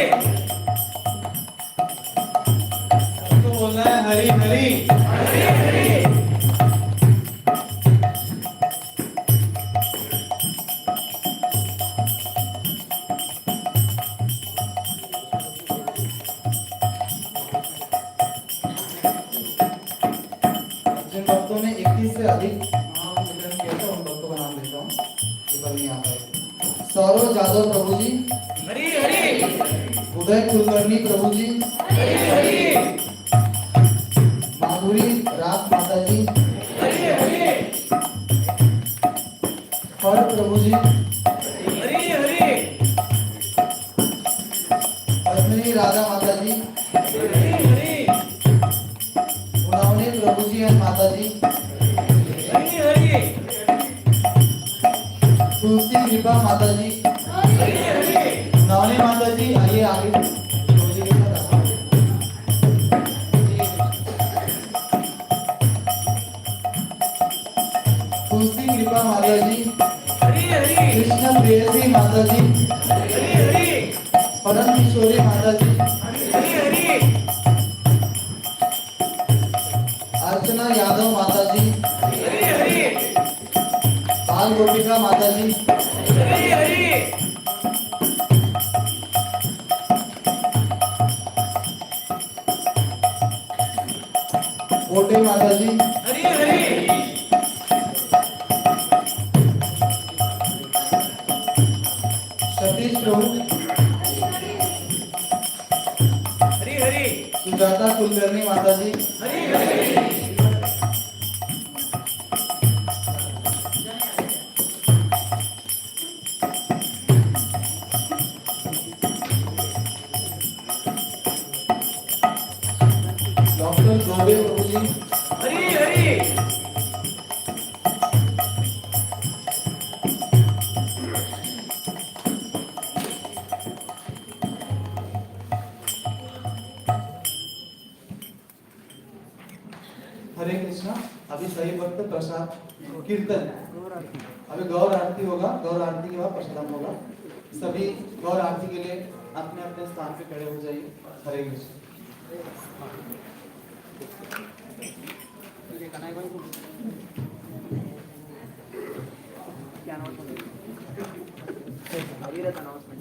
S5: तो बोलना है हरि हरि हरि हरि। जिन भक्तों ने 21 से अधिक नाम वितरण किया था उन भक्तों का नाम लेता हूँ। सौरव जादव प्रभु जी। हरि हरि। उदय कुलकर्णी प्रभु जी। हरि हरि। जी। और प्रभु जी। पद्मिनी राधा माता जी। उन्होंने प्रभु जी एंड माता जी। तुलसी कृपा माता जी। उन्होंने माता जी आइए आगे प्रभु जी के साथ आओ। तुलसी कृपा माता जी। कृष्ण प्रेयसी माता जी। परम किशोरी माता जी। अर्चना यादव माता जी। बाल गोपिका माता जी। कोटे माता जी। सतीश प्रभु। सुजाता कुलकर्णी माता जी। डॉक्टर जोबे प्रभु जी। हरे कृष्णा। अभी सही वक्त प्रसाद कीर्तन, अभी गौर आरती होगा। गौर आरती के बाद प्रसाद होगा। सभी गौर आरती के लिए अपने अपने स्थान पे खड़े हो जाइए। हरे कृष्ण।
S1: क्या नाम है?